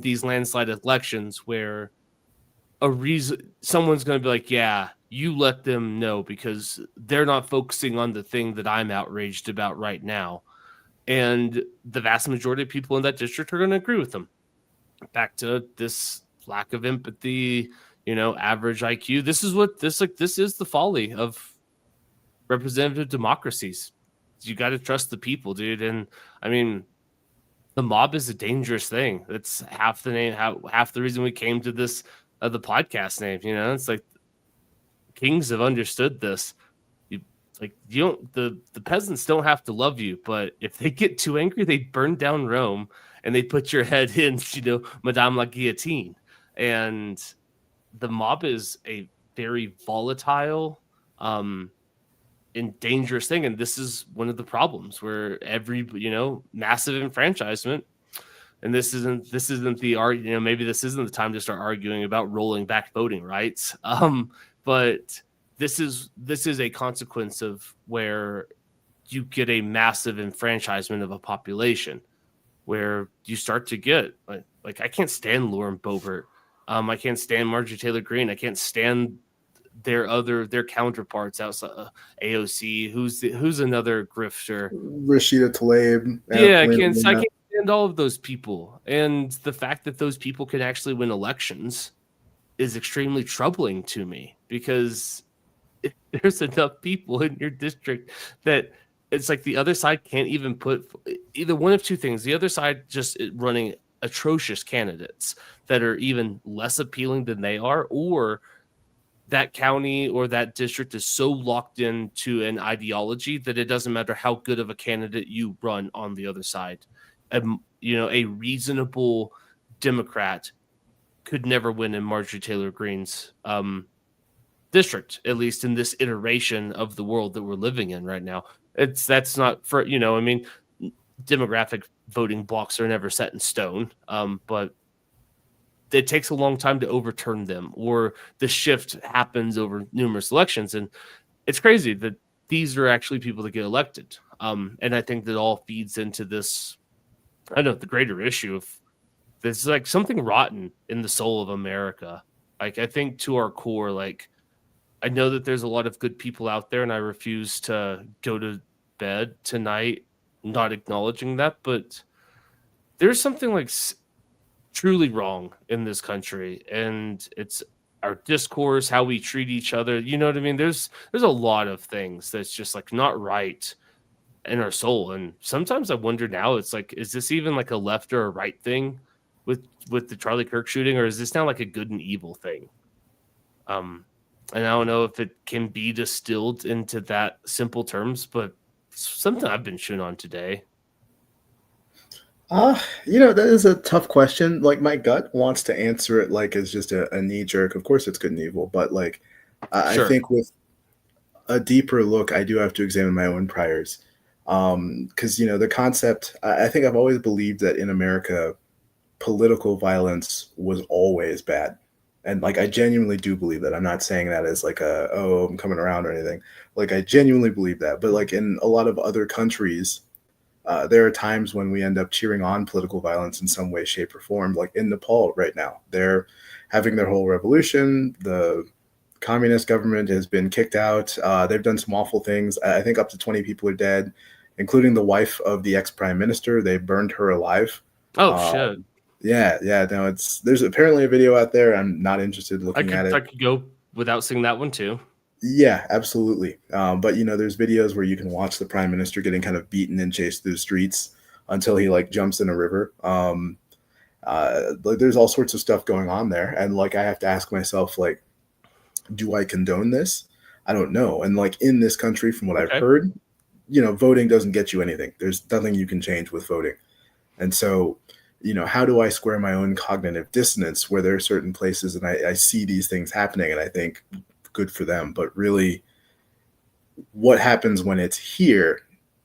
these landslide elections where someone's going to be like, yeah, you let them know because they're not focusing on the thing that I'm outraged about right now. And the vast majority of people in that district are going to agree with them. Back to this lack of empathy, average IQ. This is the folly of representative democracies. You got to trust the people, dude. And I mean, the mob is a dangerous thing. That's half the name, half the reason we came to this, the podcast name. It's like kings have understood this. The peasants don't have to love you, but if they get too angry, they burn down Rome and they put your head in, Madame la Guillotine. And the mob is a very volatile, and dangerous thing. And this is one of the problems where every, massive enfranchisement. And this isn't the maybe this isn't the time to start arguing about rolling back voting rights. But this is a consequence of where you get a massive enfranchisement of a population where you start to get like I can't stand Lauren Boebert. I can't stand Marjorie Taylor Greene. I can't stand their counterparts outside AOC. Who's another grifter? Rashida Tlaib. Yeah, I can't stand all of those people. And the fact that those people can actually win elections is extremely troubling to me because if there's enough people in your district that it's like the other side can't even put either one of two things. The other side just running atrocious candidates that are even less appealing than they are, or that county or that district is so locked into an ideology that it doesn't matter how good of a candidate you run on the other side. A reasonable Democrat could never win in Marjorie Taylor Greene's district, at least in this iteration of the world that we're living in right now. That's not for, demographic voting blocks are never set in stone, but it takes a long time to overturn them, or the shift happens over numerous elections. And it's crazy that these are actually people that get elected. And I think that all feeds into this, the greater issue of there's like something rotten in the soul of America. Like, I think to our core, like, I know that there's a lot of good people out there, and I refuse to go to bed tonight not acknowledging that, but there's something like truly wrong in this country, and it's our discourse, how we treat each other. You know what I mean? There's a lot of things that's just like not right in our soul. And sometimes I wonder now, it's like, is this even like a left or a right thing with the Charlie Kirk shooting, or is this now like a good and evil thing? And I don't know if it can be distilled into that simple terms, but something I've been chewing on today. That is a tough question. Like, my gut wants to answer it like it's just a knee jerk. Of course it's good and evil, but like, Sure. I think with a deeper look, I do have to examine my own priors. Because, the concept, I think I've always believed that in America, political violence was always bad. And like, I genuinely do believe that. I'm not saying that as like I'm coming around or anything. Like, I genuinely believe that. But like in a lot of other countries, there are times when we end up cheering on political violence in some way, shape, or form. Like in Nepal right now, they're having their whole revolution. The communist government has been kicked out. They've done some awful things. I think up to 20 people are dead, including the wife of the ex-prime minister. They burned her alive. Oh, shit. Yeah. No, there's apparently a video out there. I'm not interested in looking at it. I could go without seeing that one too. Yeah, absolutely. But there's videos where you can watch the prime minister getting kind of beaten and chased through the streets until he like jumps in a river. Like there's all sorts of stuff going on there, and like I have to ask myself, like, do I condone this? I don't know. And like in this country, from what I've Okay. heard, voting doesn't get you anything. There's nothing you can change with voting. And so, how do I square my own cognitive dissonance where there are certain places and I see these things happening and I think good for them, but really what happens when it's here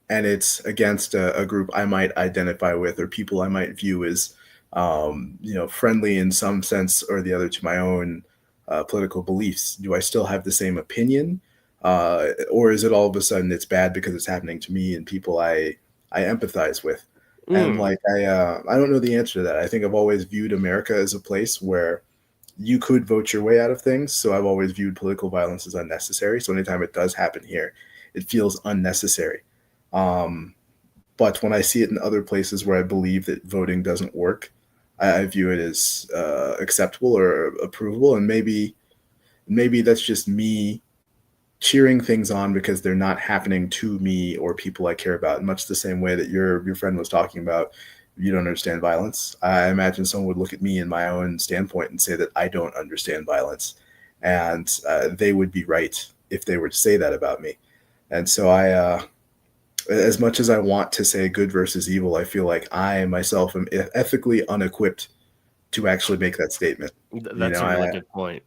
and it's against a group I might identify with or people I might view as, friendly in some sense or the other to my own political beliefs? Do I still have the same opinion? Or is it all of a sudden it's bad because it's happening to me and people I empathize with? And Mm. like I don't know the answer to that. I think I've always viewed America as a place where you could vote your way out of things. So I've always viewed political violence as unnecessary. So anytime it does happen here, it feels unnecessary. Um, but when I see it in other places where I believe that voting doesn't work, I view it as acceptable or approvable. And maybe that's just me cheering things on because they're not happening to me or people I care about. Much the same way that your friend was talking about, you don't understand violence. I imagine someone would look at me in my own standpoint and say that I don't understand violence, and they would be right if they were to say that about me. And so as much as I want to say good versus evil, I feel like I myself am ethically unequipped to actually make that statement. You That's know, a really I good point.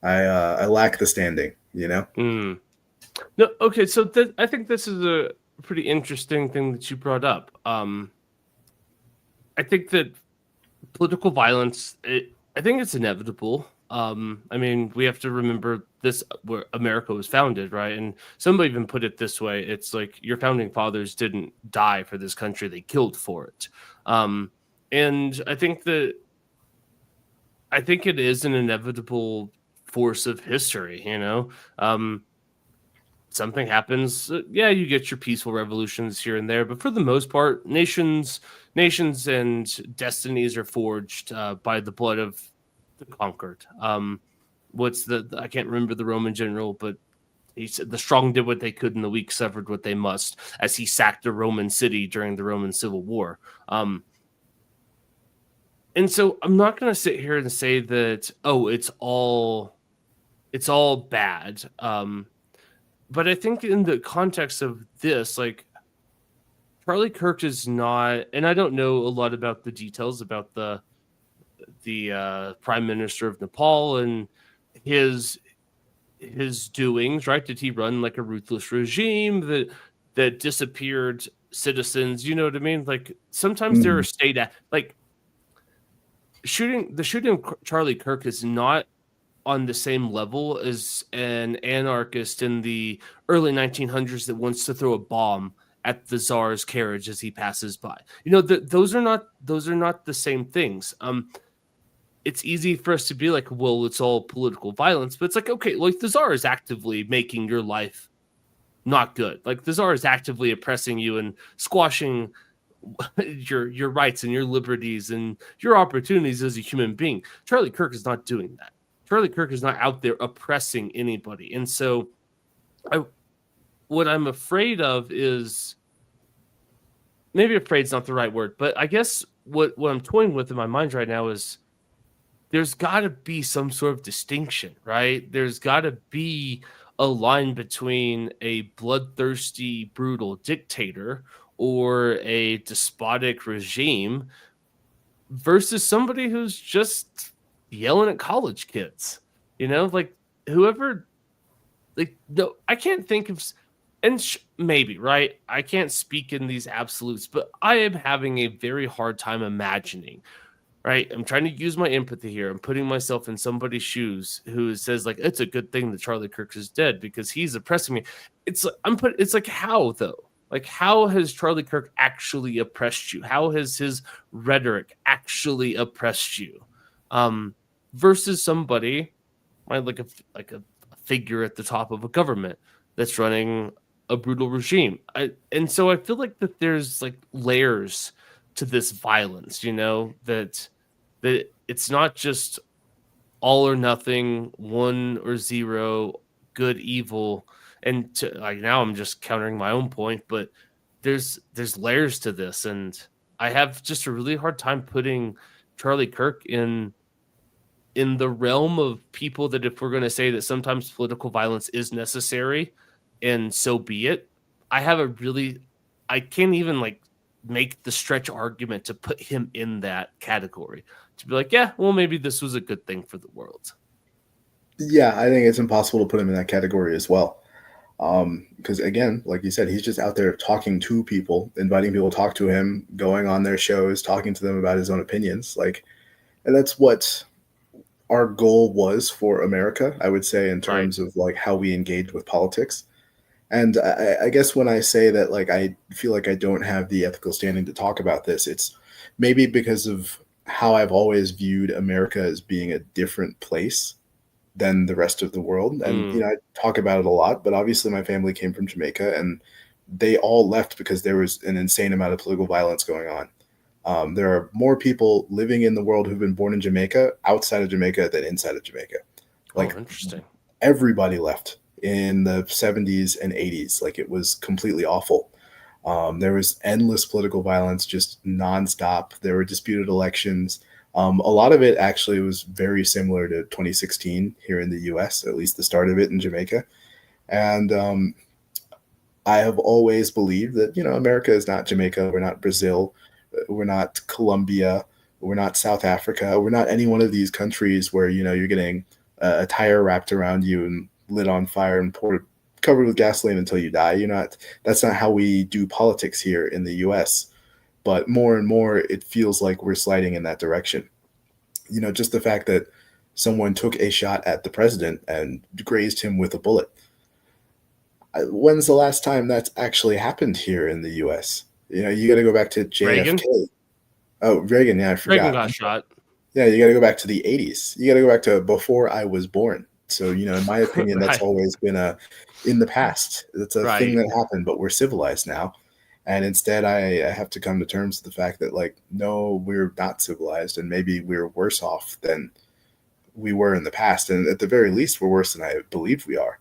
I lack the standing. Mm. No, okay, so I think this is a pretty interesting thing that you brought up. I think that political violence, I think it's inevitable. I mean, we have to remember this where America was founded, right? And somebody even put it this way: it's like your founding fathers didn't die for this country; they killed for it. And I think it is an inevitable force of history. Something happens, yeah, you get your peaceful revolutions here and there, but for the most part, nations and destinies are forged by the blood of the conquered. What's I can't remember the Roman general, but he said the strong did what they could and the weak suffered what they must, as he sacked a Roman city during the Roman Civil War. And so I'm not going to sit here and say that, oh, it's all bad. But I think in the context of this, like, Charlie Kirk is not, and I don't know a lot about the details about the Prime Minister of Nepal and his doings. Right? Did he run like a ruthless regime that disappeared citizens? You know what I mean? Like sometimes there are Mhm. like shooting of Charlie Kirk is not on the same level as an anarchist in the early 1900s that wants to throw a bomb at the czar's carriage as he passes by. Those are not the same things. It's easy for us to be like, well, it's all political violence, but it's like, okay, like the czar is actively making your life not good. Like the czar is actively oppressing you and squashing your rights and your liberties and your opportunities as a human being. Charlie Kirk is not doing that. Charlie Kirk is not out there oppressing anybody. And so what I'm afraid of is, maybe afraid is not the right word, but I guess what I'm toying with in my mind right now is there's got to be some sort of distinction, right? There's got to be a line between a bloodthirsty, brutal dictator or a despotic regime versus somebody who's just yelling at college kids. Like whoever, like, no, I can't think of, and maybe, right? I can't speak in these absolutes, but I am having a very hard time imagining, right? I'm trying to use my empathy here. I'm putting myself in somebody's shoes who says like, it's a good thing that Charlie Kirk is dead because he's oppressing me. It's like, how though? Like, how has Charlie Kirk actually oppressed you? How has his rhetoric actually oppressed you? Versus somebody, right, like a figure at the top of a government that's running a brutal regime. And so I feel like that there's like layers to this violence, that it's not just all or nothing, one or zero. good, evil, and like now I'm just countering my own point, but there's layers to this, and I have just a really hard time putting Charlie Kirk in the realm of people that, if we're going to say that sometimes political violence is necessary and so be it, I can't even like make the stretch argument to put him in that category, to be like, yeah, well, maybe this was a good thing for the world. Yeah, I think it's impossible to put him in that category as well. Because again, like you said, he's just out there talking to people, inviting people to talk to him, going on their shows, talking to them about his own opinions. Like, and that's what our goal was for America, I would say, in terms of like how we engage with politics. And I guess when I say that, like, I feel like I don't have the ethical standing to talk about this, it's maybe because of how I've always viewed America as being a different place than the rest of the world. And, you know, I talk about it a lot, but obviously my family came from Jamaica and they all left because there was an insane amount of political violence going on. There are more people living in the world who've been born in Jamaica outside of Jamaica than inside of Jamaica. Like, Interesting. Everybody left in the 70s and 80s. Like, it was completely awful. There was endless political violence, just nonstop. There were disputed elections. A lot of it actually was very similar to 2016 here in the US, at least the start of it in Jamaica. And I have always believed that, you know, America is not Jamaica. We're not Brazil. We're not Colombia. We're not South Africa. We're not any one of these countries where, you know, you're getting a tire wrapped around you and lit on fire and covered with gasoline until you die. That's not how we do politics here in the US. But more and more, it feels like we're sliding in that direction. You know, just the fact that someone took a shot at the president and grazed him with a bullet. When's the last time that's actually happened here in the US? You know, you got to go back to JFK. Reagan? Oh, Reagan. Yeah, I forgot. Reagan got shot. Yeah, you got to go back to the 80s. You got to go back to before I was born. So, you know, in my opinion, that's always been in the past. It's a thing that happened, but we're civilized now. And instead, I have to come to terms with the fact that, like, no, we're not civilized, and maybe we're worse off than we were in the past. And at the very least, we're worse than I believe we are.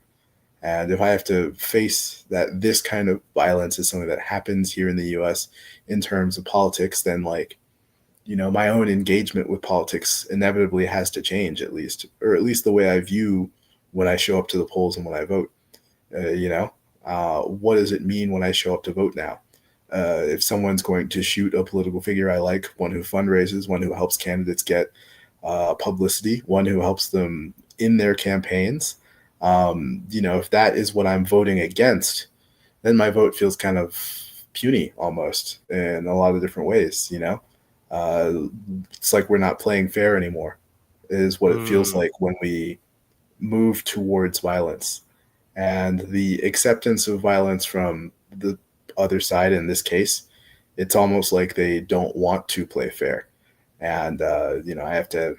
And if I have to face that this kind of violence is something that happens here in the US in terms of politics, then, like, you know, my own engagement with politics inevitably has to change, at least, or at least the way I view when I show up to the polls and when I vote. What does it mean when I show up to vote now? If someone's going to shoot a political figure I like, one who fundraises, one who helps candidates get publicity, one who helps them in their campaigns, you know, if that is what I'm voting against, then my vote feels kind of puny almost in a lot of different ways, you know? It's like we're not playing fair anymore, is what it feels like when we move towards violence. And the acceptance of violence from the other side, in this case, it's almost like they don't want to play fair. And, you know, I have to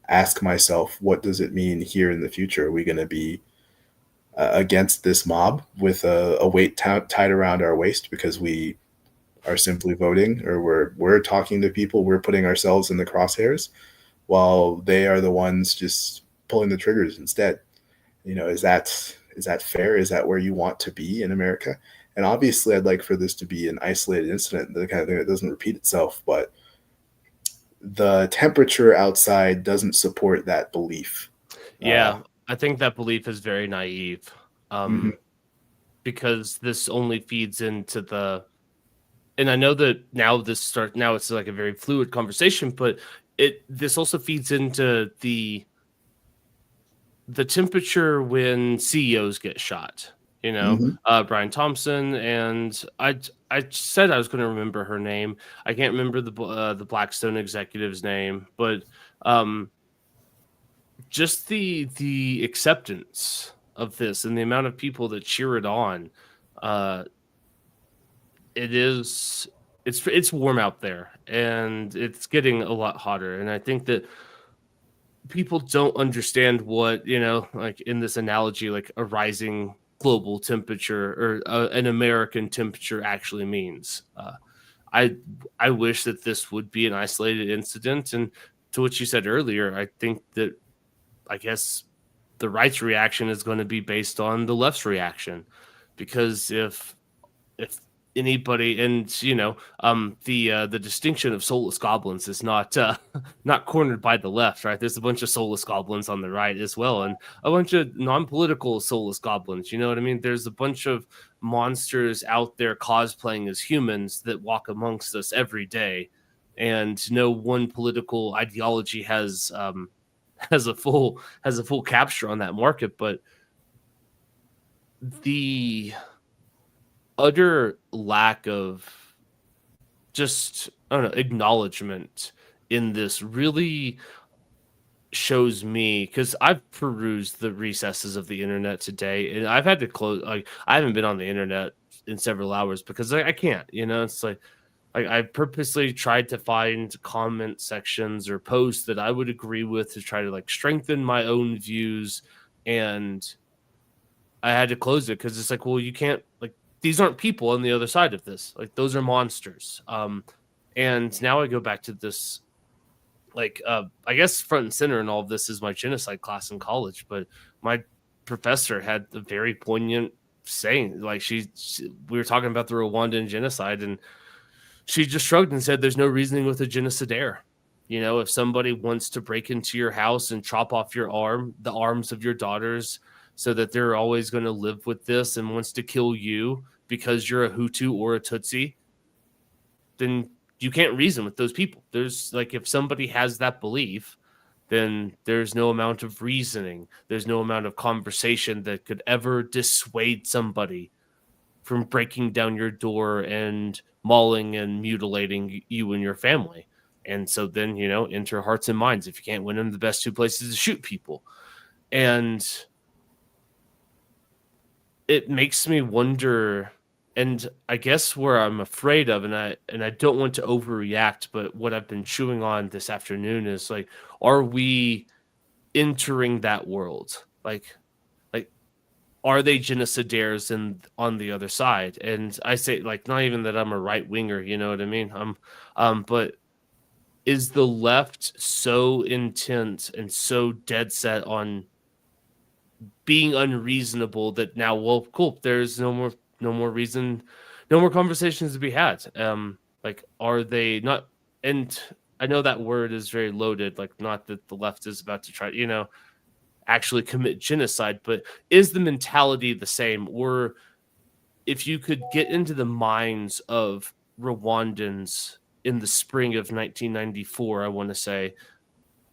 ask myself, what does it mean here in the future? Are we going to be against this mob with a weight tied around our waist because we are simply voting, or we're talking to people, we're putting ourselves in the crosshairs while they are the ones just pulling the triggers instead? You know, is that fair? Is that where you want to be in America? And obviously I'd like for this to be an isolated incident, the kind of thing that doesn't repeat itself, but the temperature outside doesn't support that belief. Yeah, I think that belief is very naive, because this only feeds into and I know that now it's like a very fluid conversation, but this also feeds into the temperature when CEOs get shot. You know, Brian Thompson, and I said I was going to remember her name. I can't remember the Blackstone executive's name, but just the acceptance of this and the amount of people that cheer it on, it's warm out there, and it's getting a lot hotter. And I think that people don't understand what, you know, like in this analogy, like a rising global temperature or an American temperature actually means. I wish that this would be an isolated incident. And to what you said earlier, I think that, I guess, the right's reaction is going to be based on the left's reaction, because if anybody, and the distinction of soulless goblins is not not cornered by the left, right? There's a bunch of soulless goblins on the right as well, and a bunch of non-political soulless goblins. You know what I mean? There's a bunch of monsters out there cosplaying as humans that walk amongst us every day, and no one political ideology has a full capture on that market. But the utter lack of just, I don't know, acknowledgement in this really shows me, because I've perused the recesses of the internet today, and I've had to close. Like, I haven't been on the internet in several hours because I can't. It's like I purposely tried to find comment sections or posts that I would agree with to try to like strengthen my own views, and I had to close it because it's like, well, you can't, like, these aren't people on the other side of this. Like, those are monsters. And now I go back to this, like, I guess front and center in all of this is my genocide class in college, but my professor had a very poignant saying. Like, we were talking about the Rwandan genocide, and she just shrugged and said, there's no reasoning with a genocidaire. If somebody wants to break into your house and chop off the arms of your daughters, so that they're always going to live with this, and wants to kill you because you're a Hutu or a Tutsi, then you can't reason with those people. There's, like, if somebody has that belief, then there's no amount of reasoning. There's no amount of conversation that could ever dissuade somebody from breaking down your door and mauling and mutilating you and your family. And so then, enter hearts and minds. If you can't win them, the best two places to shoot people. And it makes me wonder, and I guess where I'm afraid of, and I don't want to overreact, but what I've been chewing on this afternoon is, like, are we entering that world? Like, are they genocidaires on the other side? And I say, like, not even that I'm a right winger, you know what I mean? But is the left so intent and so dead set on being unreasonable that now, well, cool, there's no more reason, no more conversations to be had? Like, are they not? And I know that word is very loaded, like, not that the left is about to try, actually commit genocide, but is the mentality the same? Or if you could get into the minds of Rwandans in the spring of 1994, I want to say,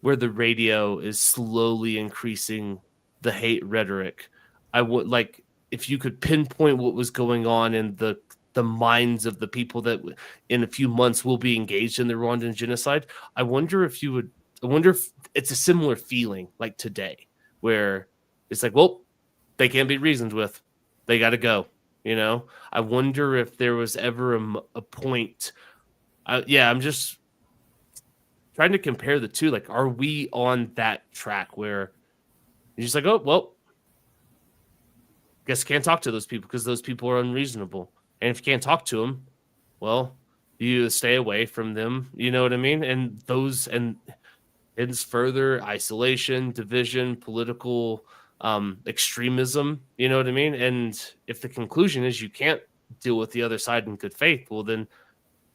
where the radio is slowly increasing the hate rhetoric, I would like, if you could pinpoint what was going on in the minds of the people that in a few months will be engaged in the Rwandan genocide. I wonder if it's a similar feeling like today, where it's like, well, they can't be reasoned with. They got to go. I wonder if there was ever a point. I'm just trying to compare the two. Like, are we on that track where you're just like, oh, well, guess can't talk to those people because those people are unreasonable. And if you can't talk to them, well, you stay away from them. You know what I mean? And it's further isolation, division, political extremism. You know what I mean? And if the conclusion is you can't deal with the other side in good faith, well, then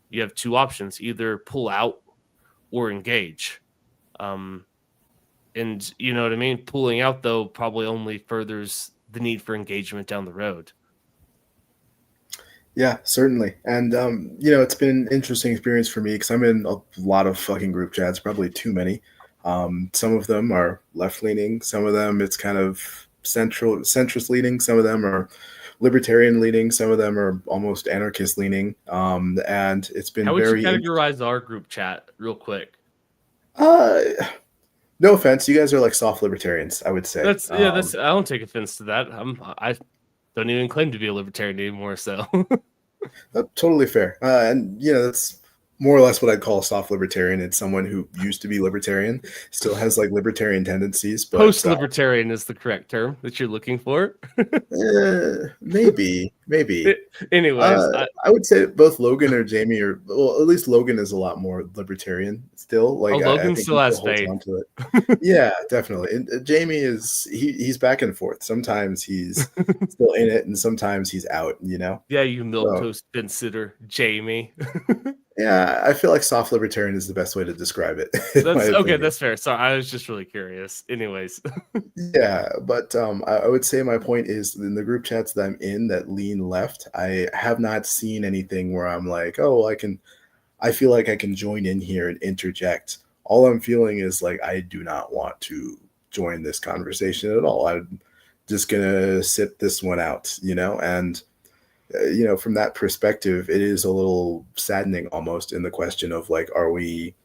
you have two options: either pull out or engage. And you know what I mean? Pulling out, though, probably only furthers the need for engagement down the road. Yeah, certainly. And, it's been an interesting experience for me because I'm in a lot of fucking group chats, probably too many. Some of them are left-leaning. Some of them, it's kind of centrist-leaning. Some of them are libertarian-leaning. Some of them are almost anarchist-leaning. And it's been How would very... you categorize our group chat real quick? No offense, you guys are like soft libertarians, I would say. That's I don't take offense to that. I don't even claim to be a libertarian anymore, so totally fair. And that's more or less what I'd call a soft libertarian. It's someone who used to be libertarian, still has like libertarian tendencies, but Post-libertarian is the correct term that you're looking for. maybe. Anyways, I would say both Logan or Jamie, or well, at least Logan is a lot more libertarian still. Like Logan I think still he has holds faith. on to it. Yeah, definitely. And Jamie is he's back and forth. Sometimes he's still in it, and sometimes he's out. You know. Yeah, you So, milquetoast consider Jamie. yeah, I feel like soft libertarian is the best way to describe it. in my That's okay. opinion. That's fair. So I was just really curious. Anyways, Yeah, but I would say my point is in the group chats that I'm in that lean left, I have not seen anything where I'm like, oh, I feel like I can join in here and interject. All I'm feeling is like I do not want to join this conversation at all. I'm just gonna sit this one out, you know, and from that perspective, it is a little saddening almost in the question of like, are we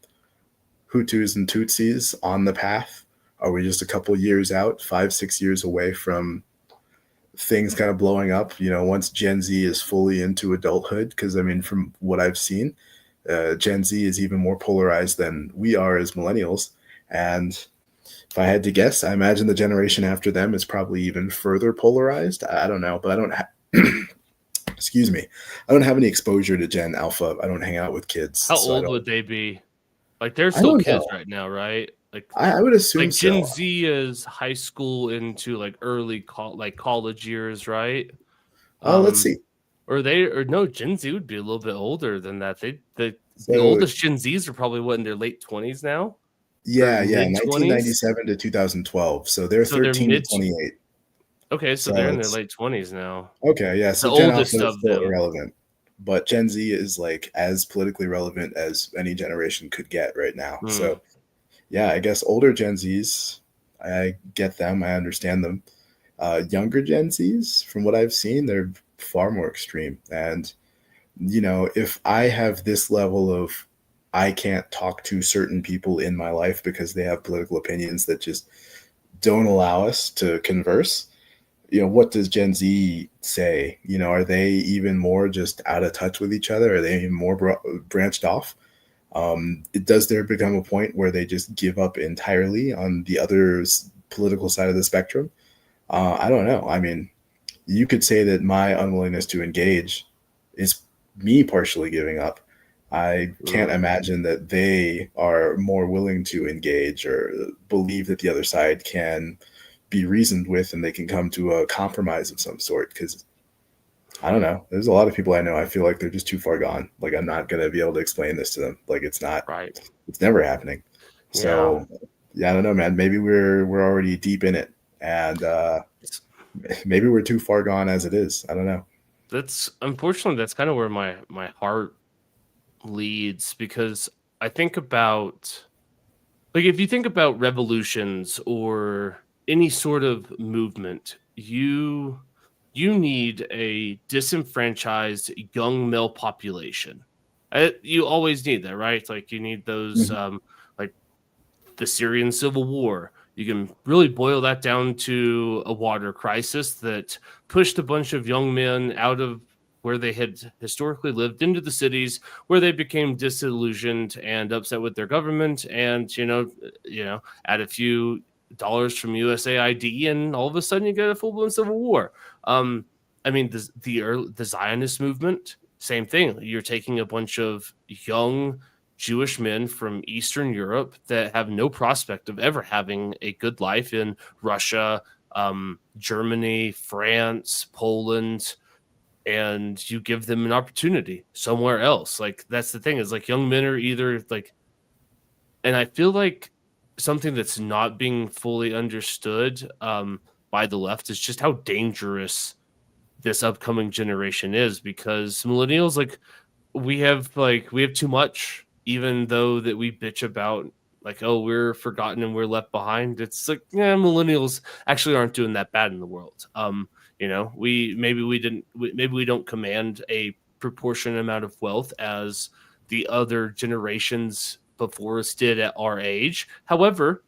Hutus and Tutsis on the path? Are we just a couple years out, 5-6 years away from things kind of blowing up? Once Gen Z is fully into adulthood, because I mean, from what I've seen, Gen Z is even more polarized than we are as millennials. And if I had to guess, I imagine the generation after them is probably even further polarized. I don't know, but I don't excuse me. I don't have any exposure to Gen Alpha. I don't hang out with kids. how so I old don't- would they be? Like they're I still don't kids know. right now, right? Like I would assume like Gen so. Z is high school into like early college years, right? Let's see. Or no, Gen Z would be a little bit older than that. The So oldest Gen Zs are probably what, in their late 20s now? yeah, mid-20s? 1997 to 2012. So they're So they're 13 to 28. Okay, so So they're in their it's late 20s now. okay. Yeah, The so Gen oldest Alpha is of still them. irrelevant, but Gen Z is like as politically relevant as any generation could get right now. Hmm. So yeah, I guess older Gen Zs, I get them, I understand them. Younger Gen Zs, from what I've seen, they're far more extreme. And if I have this level of I can't talk to certain people in my life because they have political opinions that just don't allow us to converse, what does Gen Z say? Are they even more just out of touch with each other? Are they even more branched off? Does there become a point where they just give up entirely on the other political side of the spectrum? I don't know. I mean, you could say that my unwillingness to engage is me partially giving up. I can't imagine that they are more willing to engage or believe that the other side can be reasoned with and they can come to a compromise of some sort. Because I don't know, there's a lot of people I know, I feel like they're just too far gone. Like I'm not going to be able to explain this to them. Like it's not, Right. it's never happening. So yeah, I don't know, man. Maybe we're already deep in it, and maybe we're too far gone as it is. I don't know. That's unfortunately that's kind of where my heart leads, because I think about, like, if you think about revolutions or any sort of movement, you need a disenfranchised young male population. You always need that, right? Like you need those like the Syrian civil war. You can really boil that down to a water crisis that pushed a bunch of young men out of where they had historically lived into the cities, where they became disillusioned and upset with their government, and add a few dollars from USAID, and all of a sudden you get a full blown civil war. I mean, the Zionist movement, same thing. You're taking a bunch of young Jewish men from Eastern Europe that have no prospect of ever having a good life in Russia, Germany, France, Poland, and you give them an opportunity somewhere else. Like that's the thing, is like young men are either like, and I feel like something that's not being fully understood by the left is just how dangerous this upcoming generation is, because millennials, like we have too much, even though that we bitch about like, oh, we're forgotten and we're left behind. It's like, yeah, millennials actually aren't doing that bad in the world. Maybe we don't command a proportionate amount of wealth as the other generations before us did at our age. However,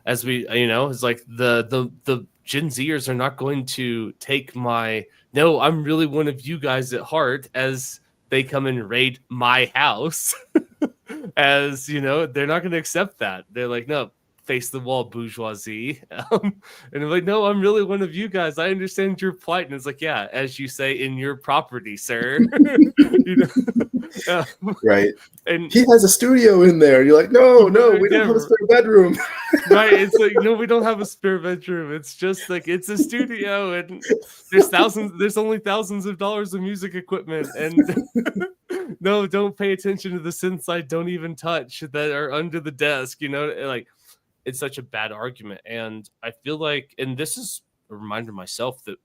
as we, it's like the Gen Zers are not going to take my, no, I'm really one of you guys at heart, as they come and raid my house. As you know, they're not going to accept that. They're like, no, face the wall, bourgeoisie. And I'm like, no, I'm really one of you guys. I understand your plight. And it's like, yeah, as you say, in your property, sir. You know? Right. And he has a studio in there. You're like, no, we don't have a spare bedroom. right. It's like, no, we don't have a spare bedroom. It's just like, it's a studio, and there's only thousands of dollars of music equipment. And no, don't pay attention to the synths I don't even touch that are under the desk. You know, like, it's such a bad argument. And I feel like, and this is a reminder myself that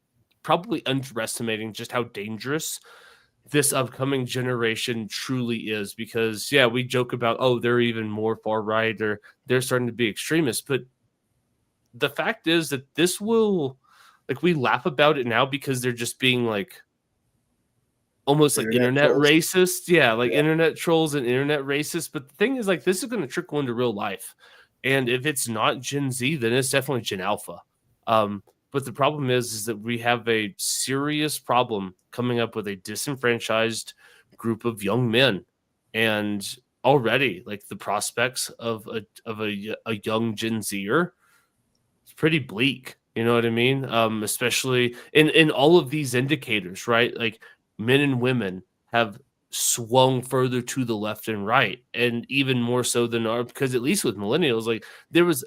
probably underestimating just how dangerous this upcoming generation truly is, because yeah, we joke about, oh, they're even more far right or they're starting to be extremists, but the fact is that this will, like, we laugh about it now because they're just being like almost like internet trolls. racist. Yeah, like internet trolls and internet racists. But the thing is, like, this is going to trickle into real life. And if it's not Gen Z, then it's definitely Gen Alpha. But the problem is that we have a serious problem coming up with a disenfranchised group of young men. And already, like, the prospects of a young Gen Zer, it's pretty bleak. You know what I mean? Especially in all of these indicators, right? Like, men and women have swung further to the left and right, and even more so than our, because at least with millennials, like,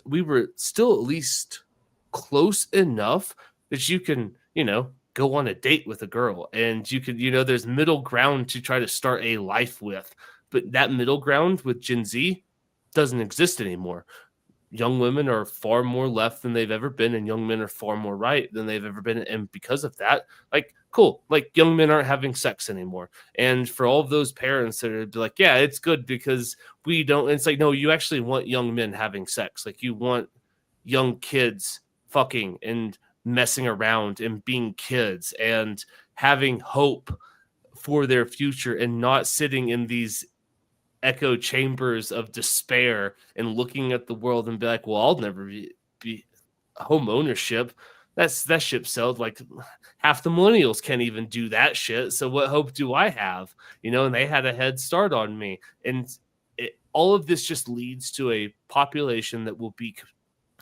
we were still at least close enough that you can, you know, go on a date with a girl, and you could, you know, there's middle ground to try to start a life with. But that middle ground with Gen Z doesn't exist anymore. Young women are far more left than they've ever been, and young men are far more right than they've ever been. And because of that, like, cool, like, young men aren't having sex anymore. And for all of those parents that are like, yeah, it's good because we don't, it's like, no, you actually want young men having sex. Like, you want young kids fucking and messing around and being kids and having hope for their future, and not sitting in these echo chambers of despair and looking at the world and be like, well, I'll never be home ownership. That ship sailed. Like, half the millennials can't even do that shit. So what hope do I have? You know, and they had a head start on me. And all of this just leads to a population that will be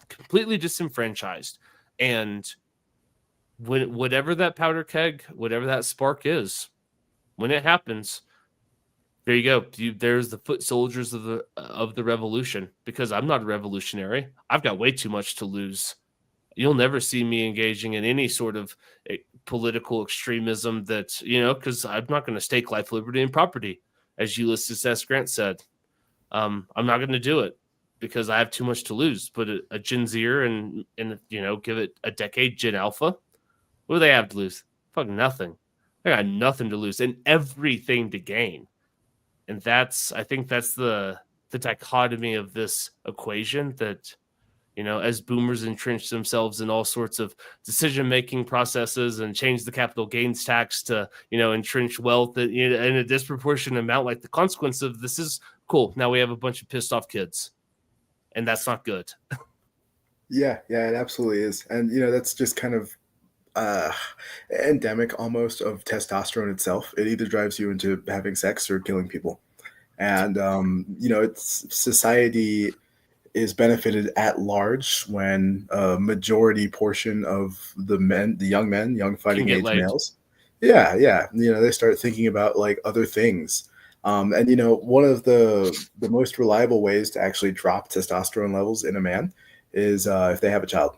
completely disenfranchised. And whatever that powder keg, whatever that spark is, when it happens, there you go. There's the foot soldiers of the revolution. Because I'm not a revolutionary. I've got way too much to lose. You'll never see me engaging in any sort of political extremism that, you know, because I'm not going to stake life, liberty, and property, as Ulysses S. Grant said. I'm not going to do it because I have too much to lose. But a Gen Zer and you know, give it a decade, Gen Alpha, what do they have to lose? Fucking nothing. They got nothing to lose and everything to gain. And I think that's the dichotomy of this equation, that, you know, as boomers entrench themselves in all sorts of decision-making processes and change the capital gains tax to, you know, entrench wealth in a disproportionate amount, like, the consequence of this is, cool, now we have a bunch of pissed off kids. And that's not good. Yeah, it absolutely is. And, you know, that's just kind of endemic almost of testosterone itself. It either drives you into having sex or killing people. And, you know, society is benefited at large when a majority portion of the young fighting age males. Yeah. You know, they start thinking about, like, other things. And, you know, one of the most reliable ways to actually drop testosterone levels in a man is if they have a child.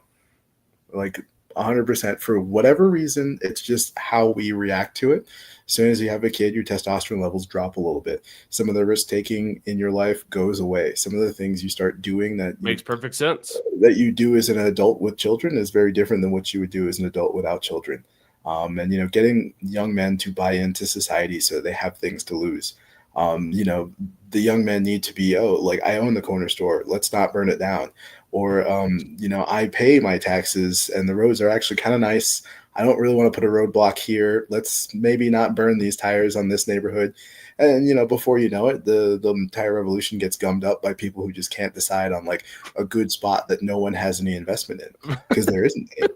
Like, 100%, for whatever reason, it's just how we react to it. As soon as you have a kid, your testosterone levels drop a little bit. Some of the risk taking in your life goes away. Some of the things you start doing that makes perfect sense that you do as an adult with children is very different than what you would do as an adult without children. And, you know, getting young men to buy into society so they have things to lose. You know, the young men need to be, like, I own the corner store, let's not burn it down. Or, you know, I pay my taxes and the roads are actually kind of nice. I don't really want to put a roadblock here. Let's maybe not burn these tires on this neighborhood. And, you know, before you know it, the entire revolution gets gummed up by people who just can't decide on, like, a good spot that no one has any investment in, because there isn't any.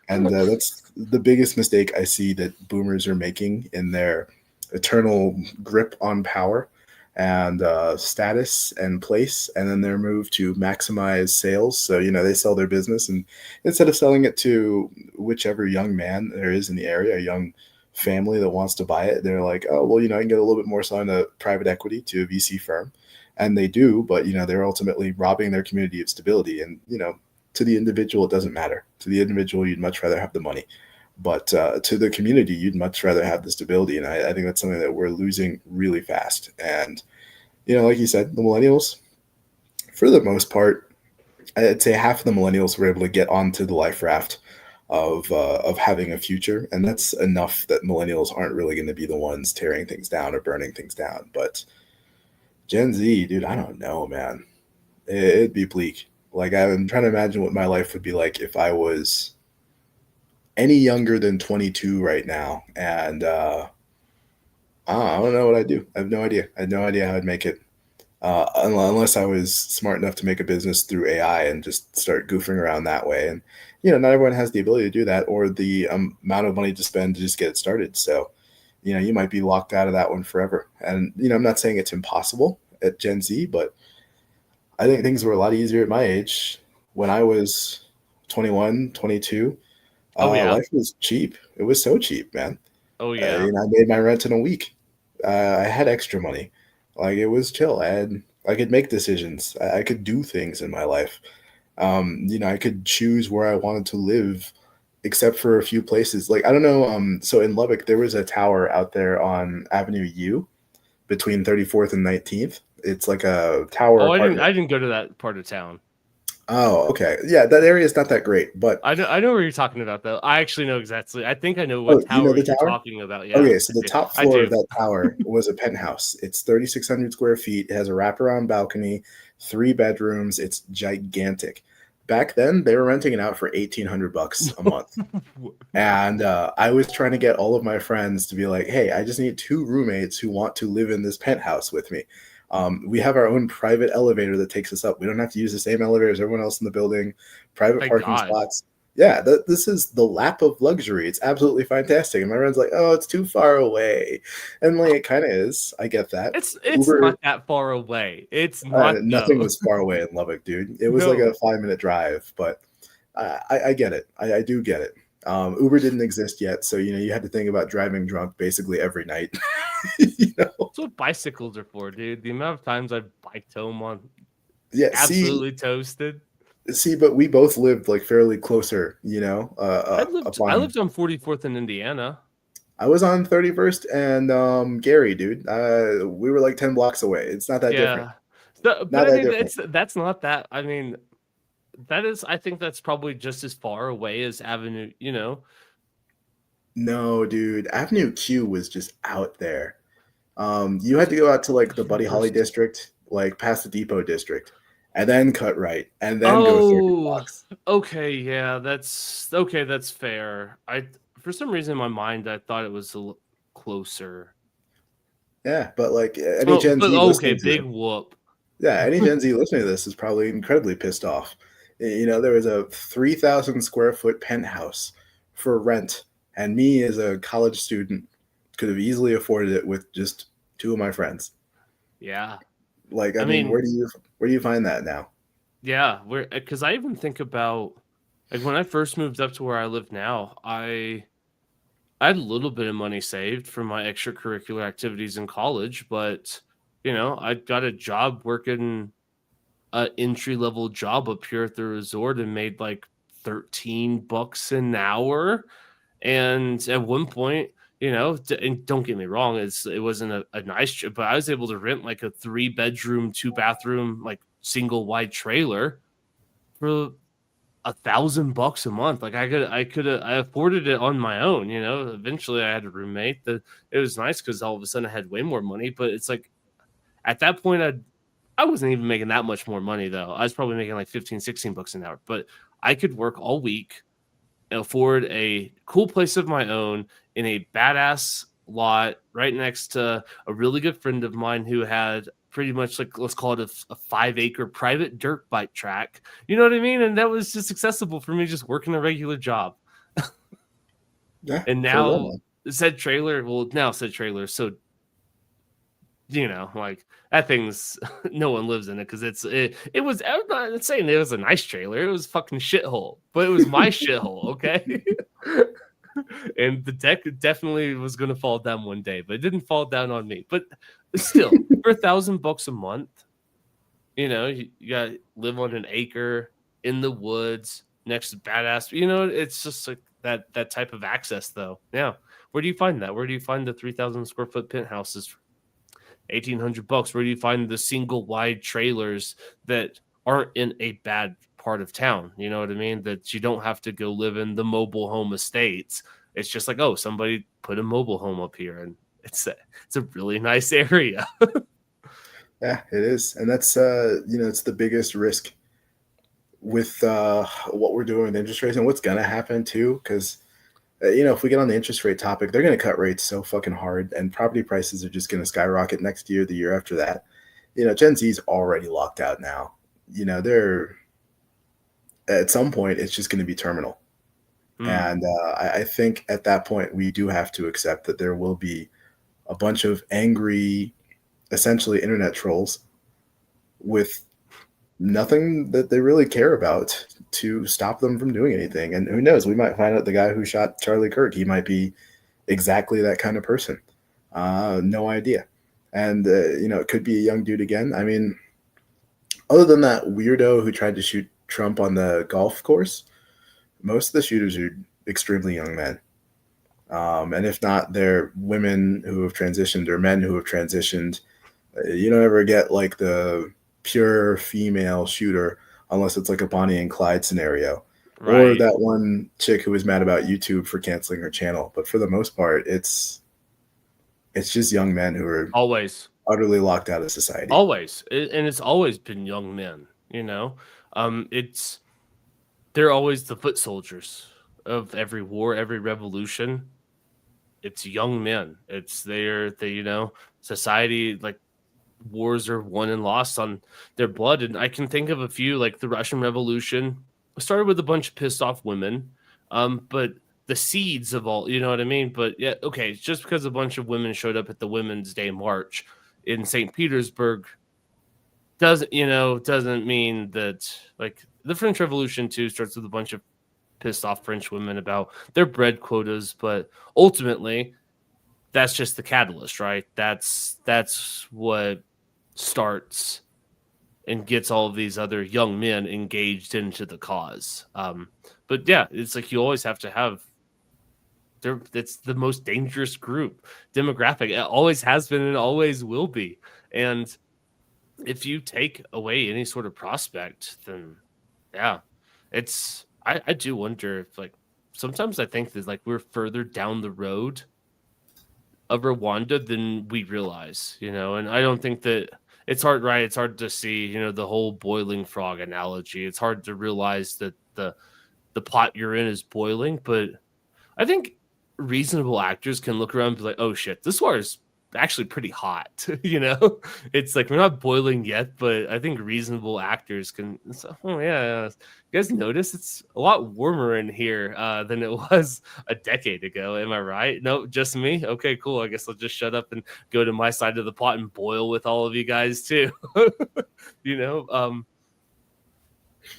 And that's the biggest mistake I see that boomers are making in their eternal grip on power and status and place, and then they're moved to maximize sales. So they sell their business, and instead of selling it to whichever young man there is in the area, a young family that wants to buy it, they're like, oh well, I can get a little bit more selling to private equity, to a VC firm, and they do, but they're ultimately robbing their community of stability. And to the individual, it doesn't matter. To the individual, you'd much rather have the money, but to the community, you'd much rather have the stability. And I think that's something that we're losing really fast. And like you said, the millennials, for the most part, I'd say half of the millennials were able to get onto the life raft of having a future, and that's enough that millennials aren't really going to be the ones tearing things down or burning things down. But Gen Z, dude, I don't know, man. It'd be bleak. Like, I'm trying to imagine what my life would be like if I was any younger than 22 right now, and I don't know what I'd do. I have no idea. I had no idea how I'd make it. Unless I was smart enough to make a business through AI and just start goofing around that way. And, not everyone has the ability to do that, or the amount of money to spend to just get it started. So, you might be locked out of that one forever. And, I'm not saying it's impossible at Gen Z, but I think things were a lot easier at my age. When I was 21, 22, life was cheap. It was so cheap, man. Oh yeah. I made my rent in a week. I had extra money. Like, it was chill. I could make decisions. I could do things in my life. I could choose where I wanted to live, except for a few places. Like, I don't know. So in Lubbock, there was a tower out there on Avenue U between 34th and 19th. It's like a tower. Oh, apartment. I didn't go to that part of town. Oh, okay. Yeah, that area is not that great, but I know where you're talking about, though. I actually know exactly. I think I know what tower you're talking about. Yeah. Okay, so the top floor of that tower was a penthouse. It's 3,600 square feet. It has a wraparound balcony, 3 bedrooms. It's gigantic. Back then, they were renting it out for $1,800 a month, and I was trying to get all of my friends to be like, "Hey, I just need 2 roommates who want to live in this penthouse with me." We have our own private elevator that takes us up. We don't have to use the same elevator as everyone else in the building. Private parking spots. Yeah, this is the lap of luxury. It's absolutely fantastic. And my friend's like, "Oh, it's too far away," and like, it kind of is. I get that. It's not that far away. It's not. Nothing was far away in Lubbock, dude. It was like a 5-minute drive, but I get it. I do get it. Uber didn't exist yet, so you had to think about driving drunk basically every night. That's what bicycles are for, dude. The amount of times I've biked home on absolutely toasted. See, but we both lived like fairly closer, I lived on 44th in Indiana. I was on 31st and Gary, dude. We were like 10 blocks away. It's not that different. That's not that. I mean, that is. I think that's probably just as far away as Avenue. No, dude. Avenue Q was just out there. You had to go out to like the Buddy Holly district, like past the Depot district, and then cut right, and then go 30 blocks. Okay, yeah, that's okay. That's fair. For some reason in my mind, I thought it was a little closer. Yeah, but like any Gen Z, big whoop. Yeah, any Gen Z listening to this is probably incredibly pissed off. There was a 3,000 square foot penthouse for rent, and me as a college student could have easily afforded it with just 2 of my friends. Yeah. Like, I mean, where do you find that now? Yeah, because I even think about like when I first moved up to where I live now, I had a little bit of money saved for my extracurricular activities in college, but I got a job working an entry-level job up here at the resort and made like $13 an hour. And at one point, and don't get me wrong, it wasn't a nice job, but I was able to rent like a 3-bedroom, 2-bathroom, like single wide trailer for $1,000 a month. Like I afforded it on my own. Eventually I had a roommate. It was nice because all of a sudden I had way more money. But it's like at that point I wasn't even making that much more money though. I was probably making like $15-$16 an hour. But I could work all week and afford a cool place of my own in a badass lot right next to a really good friend of mine who had pretty much like, let's call it a 5-acre private dirt bike track. You know what I mean? And that was just accessible for me just working a regular job. Yeah. And now said trailer is so you know, like that thing's no one lives in it because it was. I'm not saying it was a nice trailer. It was fucking shithole, but it was my shithole, okay. And the deck definitely was going to fall down one day, but it didn't fall down on me. But still, for $1,000 a month, you know, you got to live on an acre in the woods next to badass. You know, it's just like that type of access, though. Yeah, where do you find that? Where do you find the 3,000 square foot penthouses for $1,800? Where do you find the single wide trailers that aren't in a bad part of town? You know what I mean? That you don't have to go live in the mobile home estates. It's just like, oh, somebody put a mobile home up here, and it's a really nice area. Yeah, it is. And that's, it's the biggest risk with what we're doing with interest rates and what's going to happen too. Because, if we get on the interest rate topic, they're going to cut rates so fucking hard, and property prices are just going to skyrocket next year, the year after that. Gen Z's already locked out now. They're at some point, it's just going to be terminal. And I think at that point, we do have to accept that there will be a bunch of angry, essentially internet trolls with nothing that they really care about to stop them from doing anything. And who knows, we might find out the guy who shot Charlie Kirk, he might be exactly that kind of person. No idea. And, it could be a young dude again. I mean, other than that weirdo who tried to shoot Trump on the golf course, most of the shooters are extremely young men. And if not, they're women who have transitioned or men who have transitioned. You don't ever get like the pure female shooter unless it's like a Bonnie and Clyde scenario. Right. Or that one chick who was mad about YouTube for canceling her channel. But for the most part, it's just young men who are always utterly locked out of society. Always. And it's always been young men, they're always the foot soldiers of every war, every revolution. It's young men. Society, like, wars are won and lost on their blood. And I can think of a few, like the Russian Revolution started with a bunch of pissed off women. But the seeds of all, you know what I mean? But yeah, okay, just because a bunch of women showed up at the Women's Day March in St. Petersburg doesn't mean that, like, the French Revolution too starts with a bunch of pissed off French women about their bread quotas, but ultimately that's just the catalyst, right? That's what starts and gets all of these other young men engaged into the cause. But yeah, it's like you always have to have it's the most dangerous group demographic. It always has been and always will be. And if you take away any sort of prospect, then yeah, I do wonder if, like, sometimes I think that, like, we're further down the road of Rwanda than we realize, and I don't think that it's hard, right? It's hard to see, the whole boiling frog analogy. It's hard to realize that the pot you're in is boiling, but I think reasonable actors can look around and be like, oh shit, this water is actually pretty hot. It's like we're not boiling yet, but I think reasonable actors can. So, oh yeah, you guys notice it's a lot warmer in here than it was a decade ago. Am I right? No, just me. Okay, cool. I guess I'll just shut up and go to my side of the pot and boil with all of you guys too.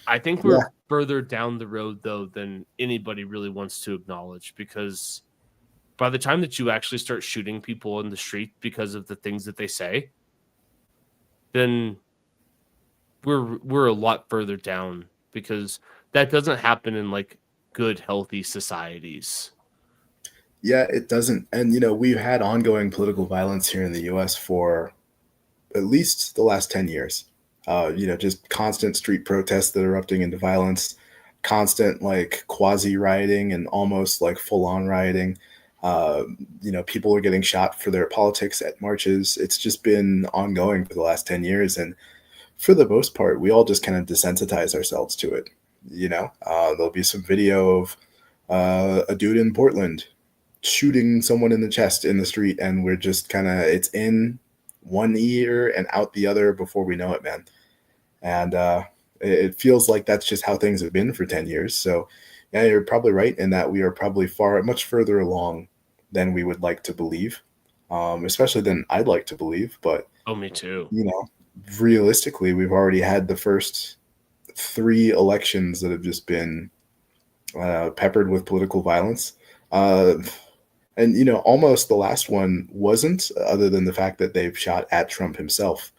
I think we're further down the road though than anybody really wants to acknowledge, because by the time that you actually start shooting people in the street because of the things that they say, then we're a lot further down, because that doesn't happen in, like, good, healthy societies. Yeah, it doesn't. And, we've had ongoing political violence here in the U.S. for at least the last 10 years. Just constant street protests that are erupting into violence, constant, like, quasi-rioting and almost, like, full-on rioting. People are getting shot for their politics at marches. It's just been ongoing for the last 10 years. And for the most part, we all just kind of desensitize ourselves to it. There'll be some video of a dude in Portland shooting someone in the chest in the street, and we're just kind of, it's in one ear and out the other before we know it, man. And it feels like that's just how things have been for 10 years. So yeah, you're probably right in that we are probably much further along than we would like to believe. especially than I'd like to believe. But Oh, me too. you know, realistically, we've already had the first 3 elections that have just been peppered with political violence. Uh, and almost the last one wasn't, other than the fact that they've shot at Trump himself.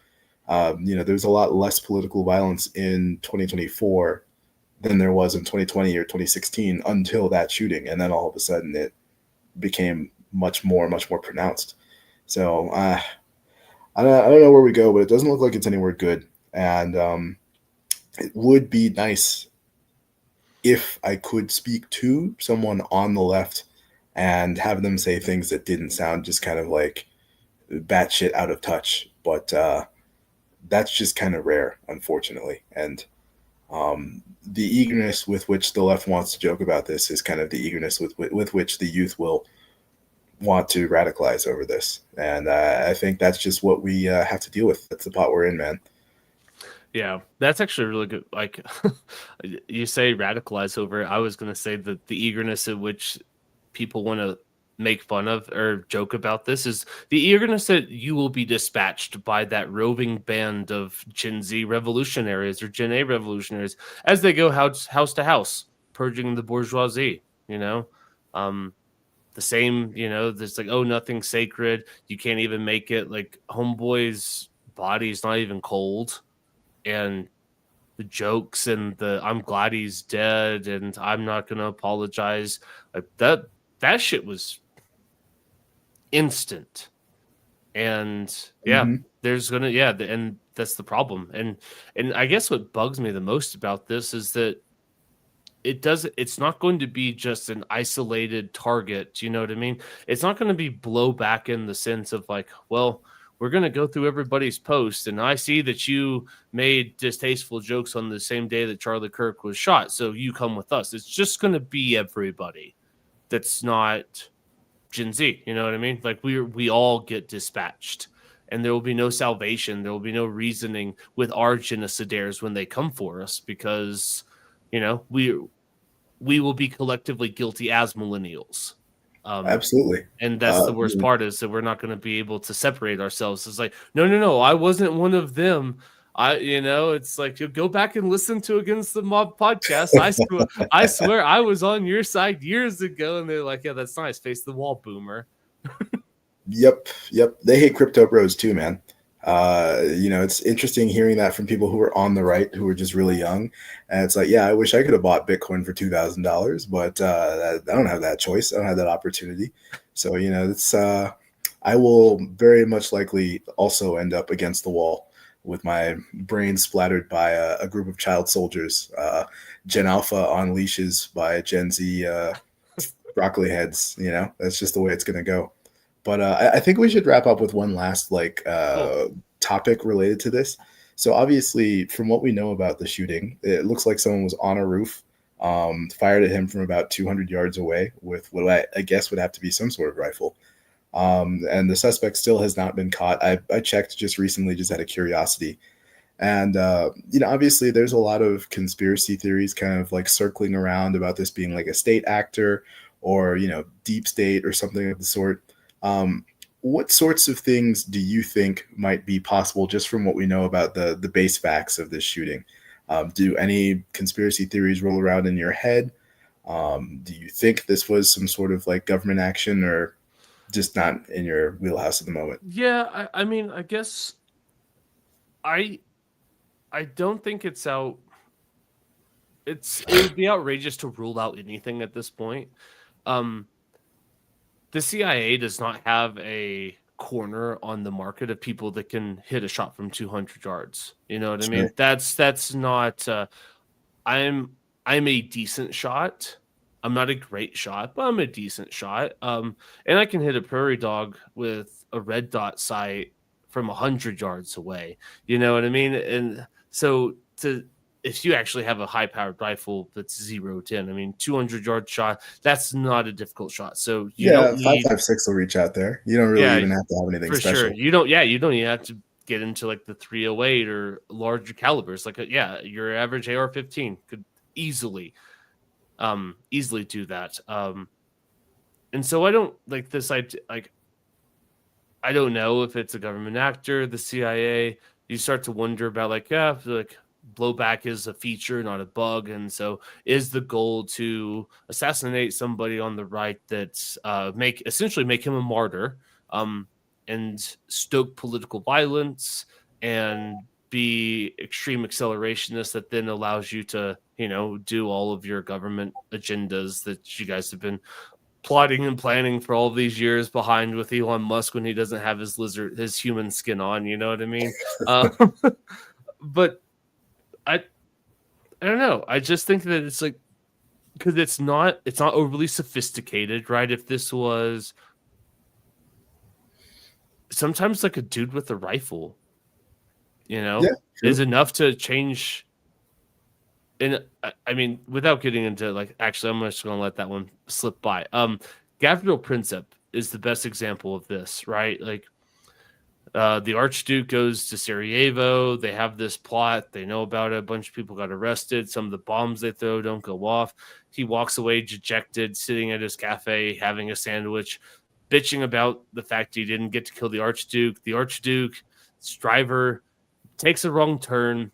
There's a lot less political violence in 2024 than there was in 2020 or 2016 until that shooting, and then all of a sudden it became much more pronounced. So I don't know where we go, but it doesn't look like it's anywhere good. And it would be nice if I could speak to someone on the left and have them say things that didn't sound just kind of like batshit out of touch. But that's just kind of rare, unfortunately. And the eagerness with which the left wants to joke about this is kind of the eagerness with which the youth will want to radicalize over this. And I think that's just what we have to deal with. That's the pot we're in, man. Yeah, that's actually really good. Like you say, radicalize over it. I was going to say that the eagerness at which people want to make fun of or joke about this is the eagerness that you will be dispatched by that roving band of Gen Z revolutionaries or Gen A revolutionaries as they go house to house, purging the bourgeoisie. The same. There's like, oh, nothing's sacred. You can't even make it. Like homeboy's body's not even cold, and the jokes and the I'm glad he's dead and I'm not gonna apologize. Like that shit was instant. And yeah, Mhm. there's gonna and that's the problem. And I guess what bugs me the most about this is that it's not going to be just an isolated target. You know what I mean? It's not going to be blowback in the sense of like, well, we're going to go through everybody's post and I see that you made distasteful jokes on the same day that Charlie Kirk was shot, so you come with us. It's just going to be everybody that's not Gen Z. You know what I mean? Like we all get dispatched, and there will be no salvation. There will be no reasoning with our genocidaires when they come for us, because we will be collectively guilty as millennials. Absolutely. And that's the worst part, is that we're not going to be able to separate ourselves. It's like, no, I wasn't one of them. It's like, you go back and listen to Against the Mob podcast. I swear I was on your side years ago. And they're like, yeah, that's nice. Face the wall, boomer. Yep. They hate crypto bros too, man. It's interesting hearing that from people who are on the right, who are just really young. And it's like, yeah, I wish I could have bought Bitcoin for $2,000, but I don't have that choice. I don't have that opportunity. So, it's I will very much likely also end up against the wall with my brain splattered by a group of child soldiers, Gen Alpha on leashes by Gen Z broccoli heads. That's just the way it's going to go. But I think we should wrap up with one last topic related to this. So obviously, from what we know about the shooting, it looks like someone was on a roof, fired at him from about 200 yards away with what I guess would have to be some sort of rifle. And the suspect still has not been caught. I checked just recently, just out of curiosity. And, obviously there's a lot of conspiracy theories kind of like circling around about this being like a state actor or, deep state or something of the sort. What sorts of things do you think might be possible just from what we know about the base facts of this shooting? Do any conspiracy theories roll around in your head? Do you think this was some sort of like government action, or just not in your wheelhouse at the moment? Yeah, I mean, I guess I don't think it would be outrageous to rule out anything at this point. The CIA does not have a corner on the market of people that can hit a shot from 200 yards. You know what I mean? That's not. I'm a decent shot. I'm not a great shot, but I'm a decent shot. And I can hit a prairie dog with a red dot sight from 100 yards away. You know what I mean? And so if you actually have a high-powered rifle that's 0-10, I mean, 200-yard shot, that's not a difficult shot. So you don't need 5.56 will reach out there. You don't really even have to have anything for special. sure. You don't even have to get into like the 308 or larger calibers. Like your average AR-15 could easily do that. And so I don't like this idea. Like, I don't know if it's a government actor, the CIA. You start to wonder about like, yeah, like blowback is a feature, not a bug. And so is the goal to assassinate somebody on the right that's essentially make him a martyr, and stoke political violence and be extreme accelerationist that then allows you to, do all of your government agendas that you guys have been plotting and planning for all these years behind with Elon Musk when he doesn't have his human skin on, you know what I mean? But I don't know. I just think that it's like, because it's not overly sophisticated, right? If this was sometimes like a dude with a rifle, Yeah, is enough to change. And I mean, without getting into like, actually, I'm just going to let that one slip by. Gavril Princip is the best example of this, right? Like, the Archduke goes to Sarajevo. They have this plot. They know about it. A bunch of people got arrested. Some of the bombs they throw don't go off. He walks away dejected, sitting at his cafe, having a sandwich, bitching about the fact he didn't get to kill the Archduke. The Archduke's driver takes a wrong turn,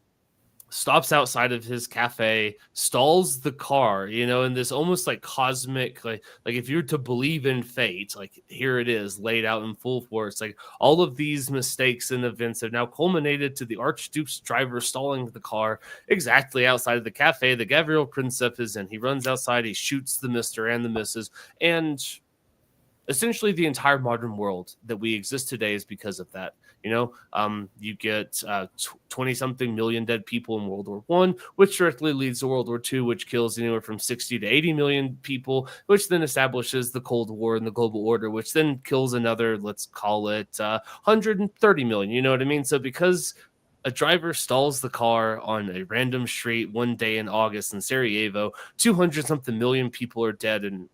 stops outside of his cafe, stalls the car, in this almost like cosmic, like if you're to believe in fate, like here it is laid out in full force. Like all of these mistakes and events have now culminated to the Archduke's driver stalling the car exactly outside of the cafe that Gavril Princip is in. He runs outside, he shoots the Mr. and the Mrs. And essentially the entire modern world that we exist today is because of that. You get 20-something million dead people in World War I, which directly leads to World War II, which kills anywhere from 60 to 80 million people, which then establishes the Cold War and the global order, which then kills another, let's call it 130 million. You know what I mean? So because a driver stalls the car on a random street one day in August in Sarajevo, 200-something million people are dead and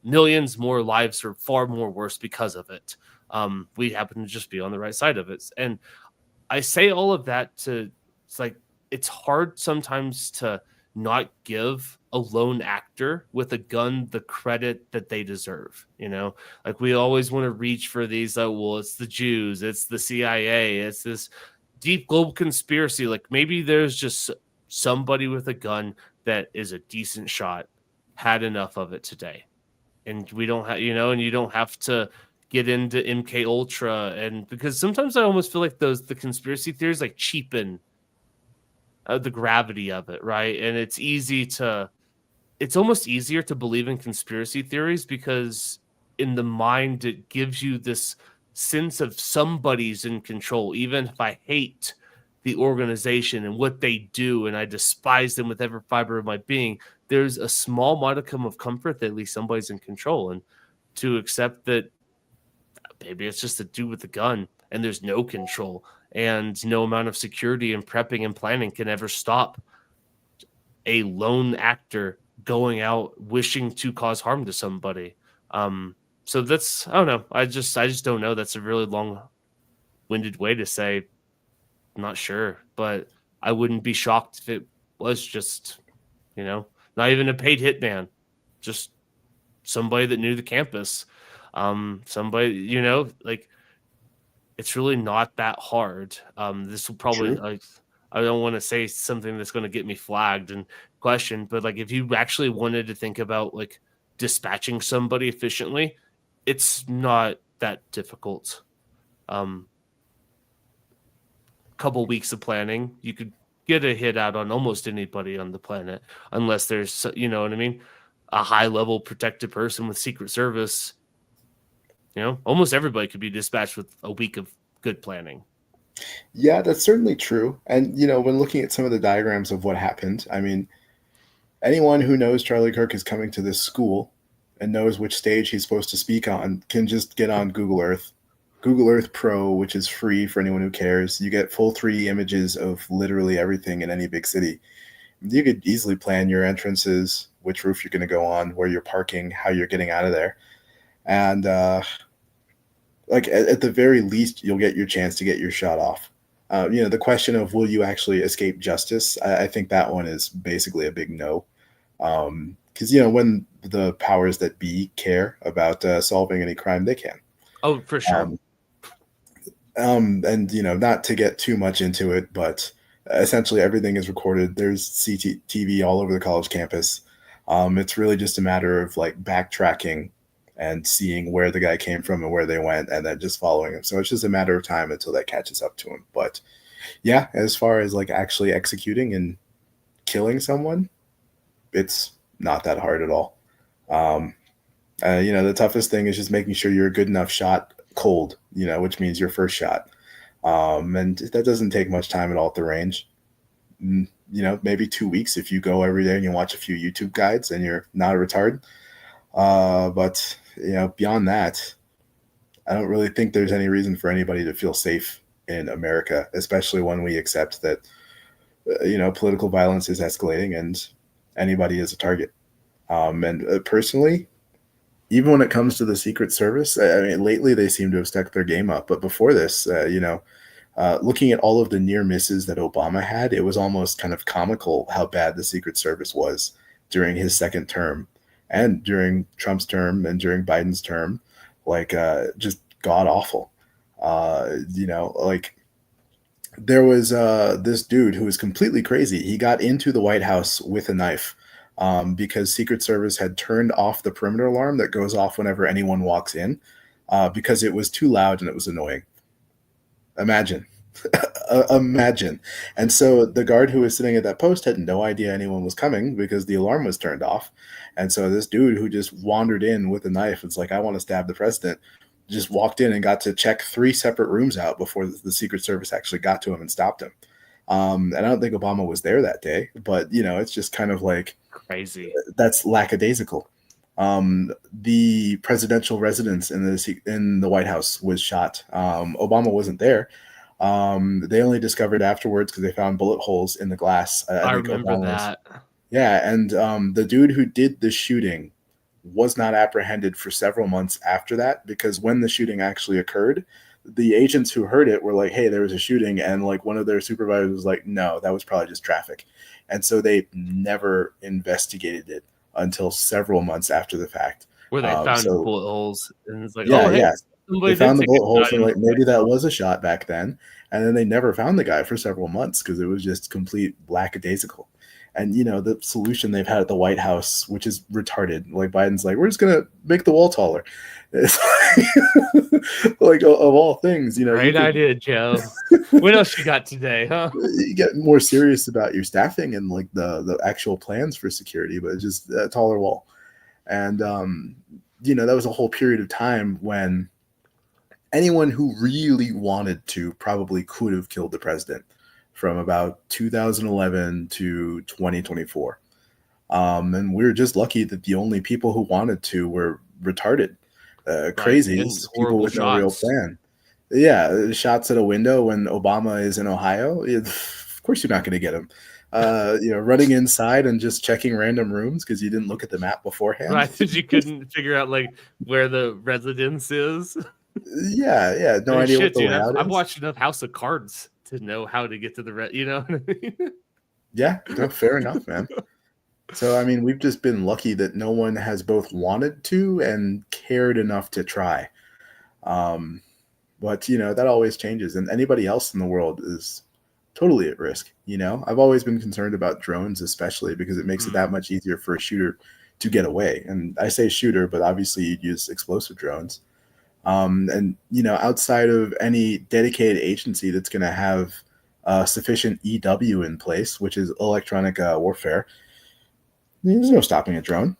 millions more lives are far more worse because of it. We happen to just be on the right side of it. And I say all of that it's hard sometimes to not give a lone actor with a gun the credit that they deserve. Like we always want to reach for these, it's the Jews, it's the CIA, it's this deep global conspiracy. Like maybe there's just somebody with a gun that is a decent shot, had enough of it today. And we don't have, and you don't have to get into MK Ultra, and because sometimes I almost feel like the conspiracy theories like cheapen the gravity of it, right? And it's almost easier to believe in conspiracy theories because in the mind it gives you this sense of somebody's in control, even if I hate the organization and what they do and I despise them with every fiber of my being. There's a small modicum of comfort that at least somebody's in control, and to accept that maybe it's just a dude with a gun and there's no control and no amount of security and prepping and planning can ever stop a lone actor going out wishing to cause harm to somebody. So that's, I don't know. I just don't know. That's a really long-winded way to say, I'm not sure, but I wouldn't be shocked if it was just, not even a paid hitman, just somebody that knew the campus. Somebody, like it's really not that hard. This will probably, I don't want to say something that's going to get me flagged and questioned, but like if you actually wanted to think about like dispatching somebody efficiently, it's not that difficult. Couple weeks of planning, you could get a hit out on almost anybody on the planet, unless there's, what I mean, a high level protected person with Secret Service. Almost everybody could be dispatched with a week of good planning. Yeah, that's certainly true. And, when looking at some of the diagrams of what happened, I mean, anyone who knows Charlie Kirk is coming to this school and knows which stage he's supposed to speak on can just get on Google Earth Pro, which is free for anyone who cares. You get full 3D images of literally everything in any big city. You could easily plan your entrances, which roof you're going to go on, where you're parking, how you're getting out of there. And like at the very least, you'll get your chance to get your shot off. The question of will you actually escape justice? I think that one is basically a big no. Because, when the powers that be care about solving any crime, they can. Oh, for sure. And not to get too much into it, but essentially everything is recorded. There's CCTV all over the college campus. It's really just a matter of like backtracking and seeing where the guy came from and where they went, and then just following him. So it's just a matter of time until that catches up to him. But yeah, as far as like actually executing and killing someone, it's not that hard at all. Um, the toughest thing is just making sure you're a good enough shot cold, which means your first shot. And that doesn't take much time at all at the range. Maybe 2 weeks if you go every day and you watch a few YouTube guides and you're not a retard. But beyond that, I don't really think there's any reason for anybody to feel safe in America, especially when we accept that, political violence is escalating and anybody is a target. And personally, even when it comes to the Secret Service, I mean, lately they seem to have stepped their game up. But before this, looking at all of the near misses that Obama had, it was almost kind of comical how bad the Secret Service was during his second term and during Trump's term and during Biden's term, like just god awful. Like there was this dude who was completely crazy. He got into the White House with a knife because Secret Service had turned off the perimeter alarm that goes off whenever anyone walks in because it was too loud and it was annoying. Imagine. Imagine. And so the guard who was sitting at that post had no idea anyone was coming because the alarm was turned off. And so this dude who just wandered in with a knife, it's like, I want to stab the president, just walked in and got to check 3 separate rooms out before the Secret Service actually got to him and stopped him. And I don't think Obama was there that day, but it's just kind of like Crazy. That's lackadaisical. The presidential residence in the White House was shot. Obama wasn't there. They only discovered afterwards because they found bullet holes in the glass. I remember that. Yeah, and the dude who did the shooting was not apprehended for several months after that because when the shooting actually occurred, the agents who heard it were like, hey, there was a shooting. And like one of their supervisors was like, no, that was probably just traffic. And so they never investigated it until several months after the fact. Where they found bullet holes. And it's like, they found the bullet holes and like maybe that was a shot back then. And then they never found the guy for several months because it was just complete lackadaisical. And, the solution they've had at the White House, which is retarded, like Biden's like, we're just going to make the wall taller. It's like of all things, Great idea, Joe. What else you got today, huh? You get more serious about your staffing and like the actual plans for security, but it's just a taller wall. And, that was a whole period of time when anyone who really wanted to probably could have killed the president from about 2011 to 2024. And we were just lucky that the only people who wanted to were retarded, crazies, people with no real plan. Yeah, shots at a window when Obama is in Ohio. Of course you're not going to get him. Running inside and just checking random rooms because you didn't look at the map beforehand. Right, because you couldn't figure out like where the residence is. Yeah, no idea what the layout is. I've watched enough House of Cards to know how to get to the you know what I mean? Yeah, no, fair enough, man. So I mean, we've just been lucky that no one has both wanted to and cared enough to try. But that always changes, and anybody else in the world is totally at risk. I've always been concerned about drones, especially because it makes it that much easier for a shooter to get away. And I say shooter, but obviously you'd use explosive drones. And outside of any dedicated agency that's going to have sufficient EW in place, which is electronic warfare, there's no stopping a drone.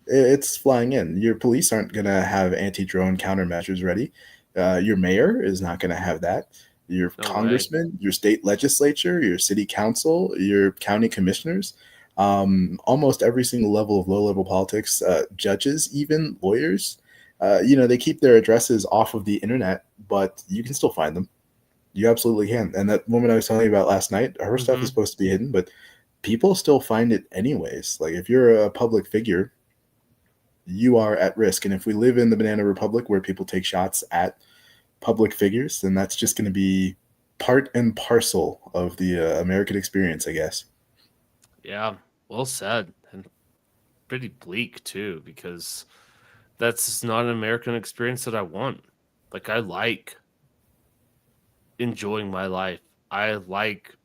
It's flying in. Your police aren't going to have anti-drone countermeasures ready. Your mayor is not going to have that. Your congressman, your state legislature, your city council, your county commissioners, almost every single level of low-level politics, judges, even lawyers, they keep their addresses off of the internet, but you can still find them. You absolutely can. And that woman I was telling you about last night, her stuff is supposed to be hidden, but people still find it anyways. Like if you're a public figure, you are at risk. And if we live in the Banana Republic where people take shots at public figures, then that's just going to be part and parcel of the American experience, I guess. Yeah, well said. And pretty bleak too, because that's not an American experience that I want. Like I like enjoying my life. I like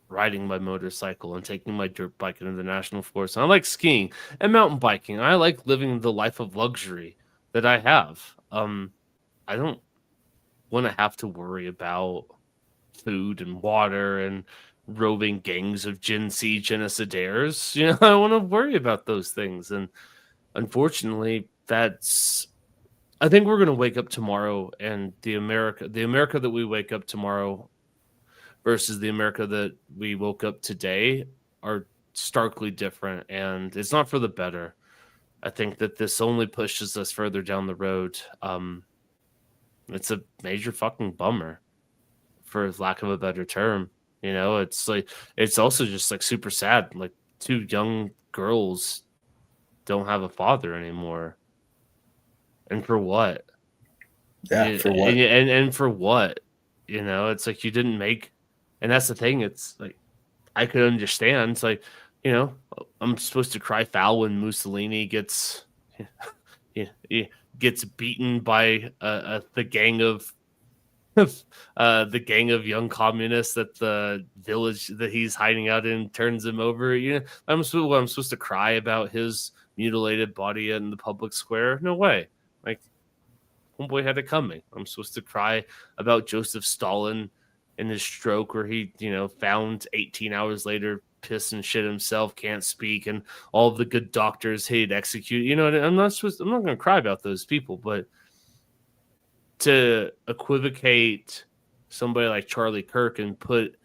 riding my motorcycle and taking my dirt bike into the national forest. And I like skiing and mountain biking. I like living the life of luxury that I have. I don't want to have to worry about food and water and roving gangs of Gen Z genocidaires. You know, I don't want to worry about those things. And unfortunately, I think we're going to wake up tomorrow, and the America that we wake up tomorrow versus the America that we woke up today are starkly different, and it's not for the better. I think that this only pushes us further down the road. It's a major fucking bummer, for lack of a better term. You know, it's like, it's also just like super sad. Like, 2 young girls don't have a father anymore. And for what? Yeah, for what? And for what? You know, it's like, you didn't make, and that's the thing. It's like, I could understand. It's like, you know, I'm supposed to cry foul when Mussolini gets gets beaten by the gang of the gang of young communists that the village that he's hiding out in turns him over. You know, I'm supposed to cry about his mutilated body in the public square? No way. Like, homeboy had it coming. I'm supposed to cry about Joseph Stalin and his stroke, where he, you know, found 18 hours later, piss and shit himself, can't speak, and all of the good doctors he'd execute. You know, I'm not going to cry about those people, but to equivocate somebody like Charlie Kirk and put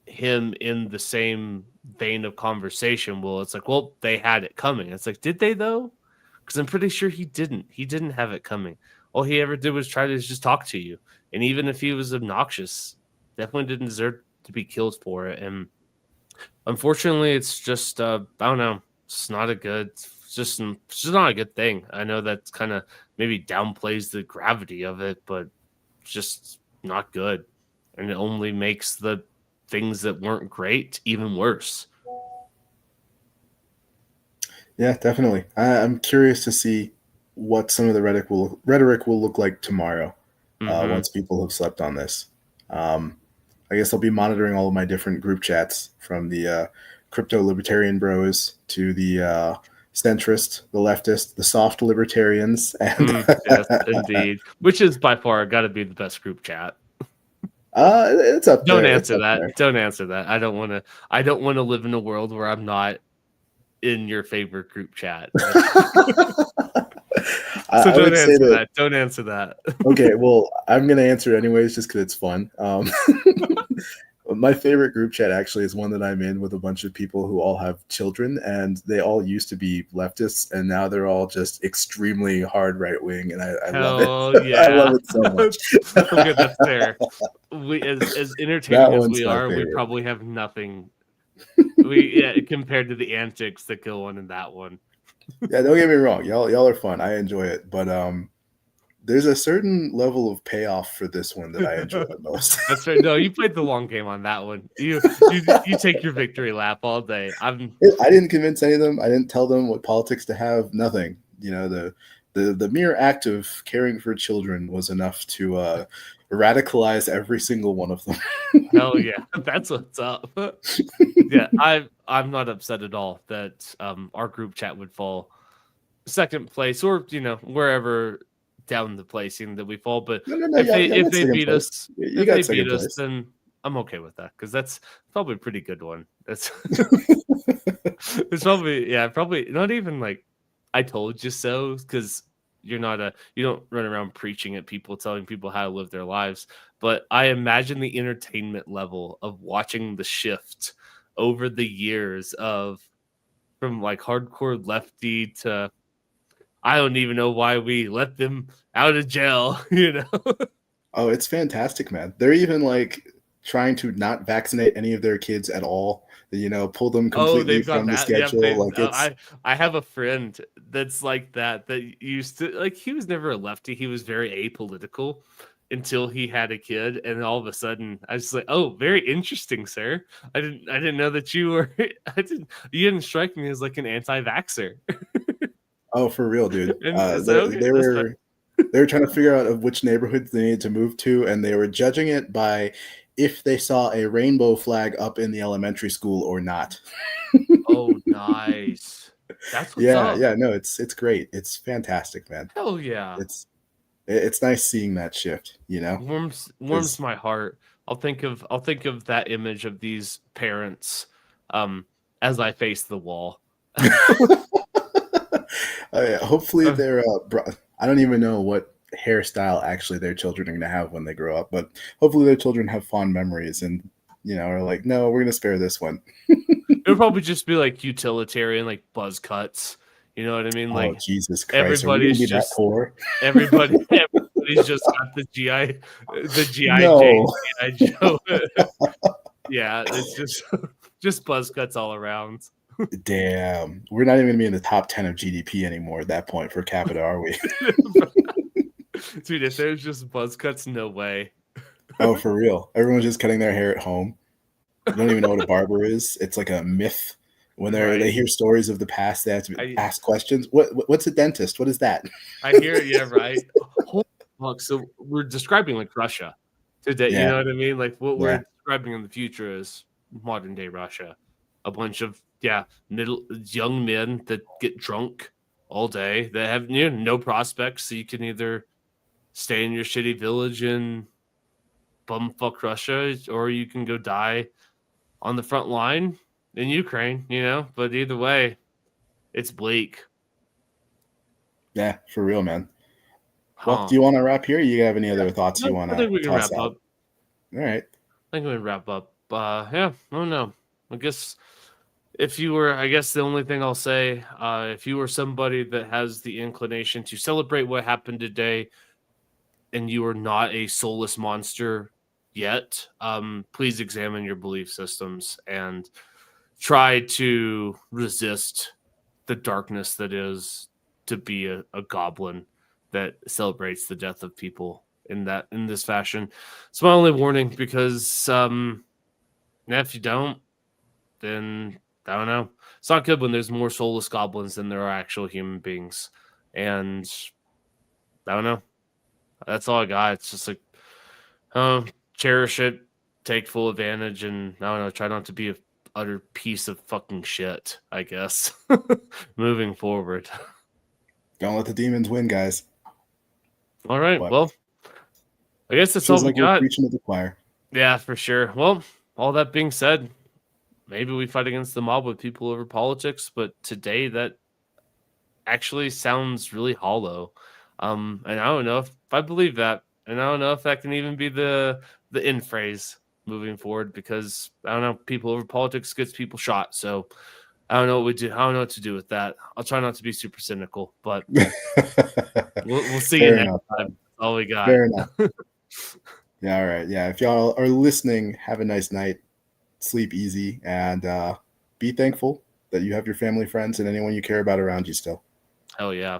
him in the same vein of conversation, well, it's like, well, they had it coming. It's like, did they though? Because I'm pretty sure he didn't. He didn't have it coming. All he ever did was try to just talk to you. And even if he was obnoxious, definitely didn't deserve to be killed for it. And unfortunately, it's just, I don't know. It's not a good, it's just not a good thing. I know that's kind of maybe downplays the gravity of it, but it's just not good. And it only makes the things that weren't great even worse. Yeah, definitely. I'm curious to see what some of the rhetoric will look like tomorrow, once people have slept on this. I guess I'll be monitoring all of my different group chats, from the crypto libertarian bros to the centrist, the leftist, the soft libertarians, and yes, indeed. Which is by far got to be the best group chat. it's up there. Don't answer that. Don't answer that. I don't want to live in a world where I'm not in your favorite group chat. So don't answer that. Don't answer that. Okay, well, I'm gonna answer anyways, just because it's fun. My favorite group chat actually is one that I'm in with a bunch of people who all have children, and they all used to be leftists, and now they're all just extremely hard right wing, and I love it. Yeah. I love it so much. Okay, that's fair. We, as entertaining as we are, we probably have nothing. Compared to the antics that go on in that one. Yeah, don't get me wrong, y'all are fun. I enjoy it, but there's a certain level of payoff for this one that I enjoy the most. That's right. No, you played the long game on that one. You take your victory lap all day. I didn't convince any of them. I didn't tell them what politics to have. Nothing. You know, the mere act of caring for children was enough to radicalize every single one of them. Hell yeah, that's what's up. Yeah, I'm not upset at all that our group chat would fall second place, or, you know, wherever down the placing that we fall. But if they beat us, then I'm okay with that, because that's probably a pretty good one. That's it's probably not even like I told you so, because you don't run around preaching at people, telling people how to live their lives. But I imagine the entertainment level of watching the shift over the years from like hardcore lefty to, I don't even know why we let them out of jail, you know? Oh, it's fantastic, man. They're even like trying to not vaccinate any of their kids at all. You know, pull them completely from the schedule. Yeah, I have a friend that's like that used to, like, he was never a lefty. He was very apolitical until he had a kid, and all of a sudden I was like, oh, very interesting, sir. I didn't know that you were you didn't strike me as like an anti-vaxxer. Oh, for real, dude. They were trying to figure out of which neighborhoods they needed to move to, and they were judging it by if they saw a rainbow flag up in the elementary school or not. Oh, nice. That's what's Yeah, up. yeah, no, it's great. It's fantastic, man. Hell yeah. It's nice seeing that shift, you know? Warms 'Cause- my heart. I'll think of that image of these parents as I face the wall. Hopefully they're I don't even know what hairstyle actually their children are going to have when they grow up, but hopefully their children have fond memories and are like, no, we're going to spare this one. It'll probably just be like utilitarian, like buzz cuts. You know what I mean? Oh, Like Jesus Christ. Are we gonna everybody's be just that poor? everybody's just got the GI No. Jane, GI Joe. Yeah, it's just buzz cuts all around. Damn. We're not even going to be in the top 10 of GDP anymore at that point per capita, are we? Dude, if there's just buzz cuts, no way. Oh, for real. Everyone's just cutting their hair at home. You don't even know what a barber is. It's like a myth. When Right. they hear stories of the past, they have to I- ask questions. What's a dentist? What is that? I hear it, yeah, right. Holy fuck, so we're describing like Russia today, you Yeah. know what I mean? Like what Yeah. we're describing in the future is modern day Russia. A bunch of young men that get drunk all day, that have no prospects, so you can either stay in your shitty village and bumfuck Russia, or you can go die on the front line in Ukraine, but either way, it's bleak. Yeah, for real, man. Well, Huh. do you want to wrap here? Or you have any other thoughts you No, want I think we to can toss wrap out? up. All right. I think we can wrap up. Yeah, I don't know. I guess the only thing I'll say, if you were somebody that has the inclination to celebrate what happened today and you are not a soulless monster yet, please examine your belief systems and try to resist the darkness that is to be a goblin that celebrates the death of people in this fashion. It's my only warning, because if you don't, then I don't know. It's not good when there's more soulless goblins than there are actual human beings. And I don't know. That's all I got. It's just like, cherish it, take full advantage, and I don't know, try not to be a utter piece of fucking shit, I guess. Moving forward. Don't let the demons win, guys. All right. What? Well, I guess that's all Feels we like we're got. preaching to the choir. Yeah, for sure. Well, all that being said, maybe we fight against the mob with people over politics, but today that actually sounds really hollow. And I don't know if I believe that, and I don't know if that can even be the end phrase moving forward, because I don't know, people over politics gets people shot. So I don't know what we do. I don't know what to do with that. I'll try not to be super cynical, but we'll see you Fair next enough. time. That's all we got. Fair enough. Yeah, all right. Yeah, if y'all are listening, have a nice night. Sleep easy, and be thankful that you have your family, friends, and anyone you care about around you still. Hell yeah.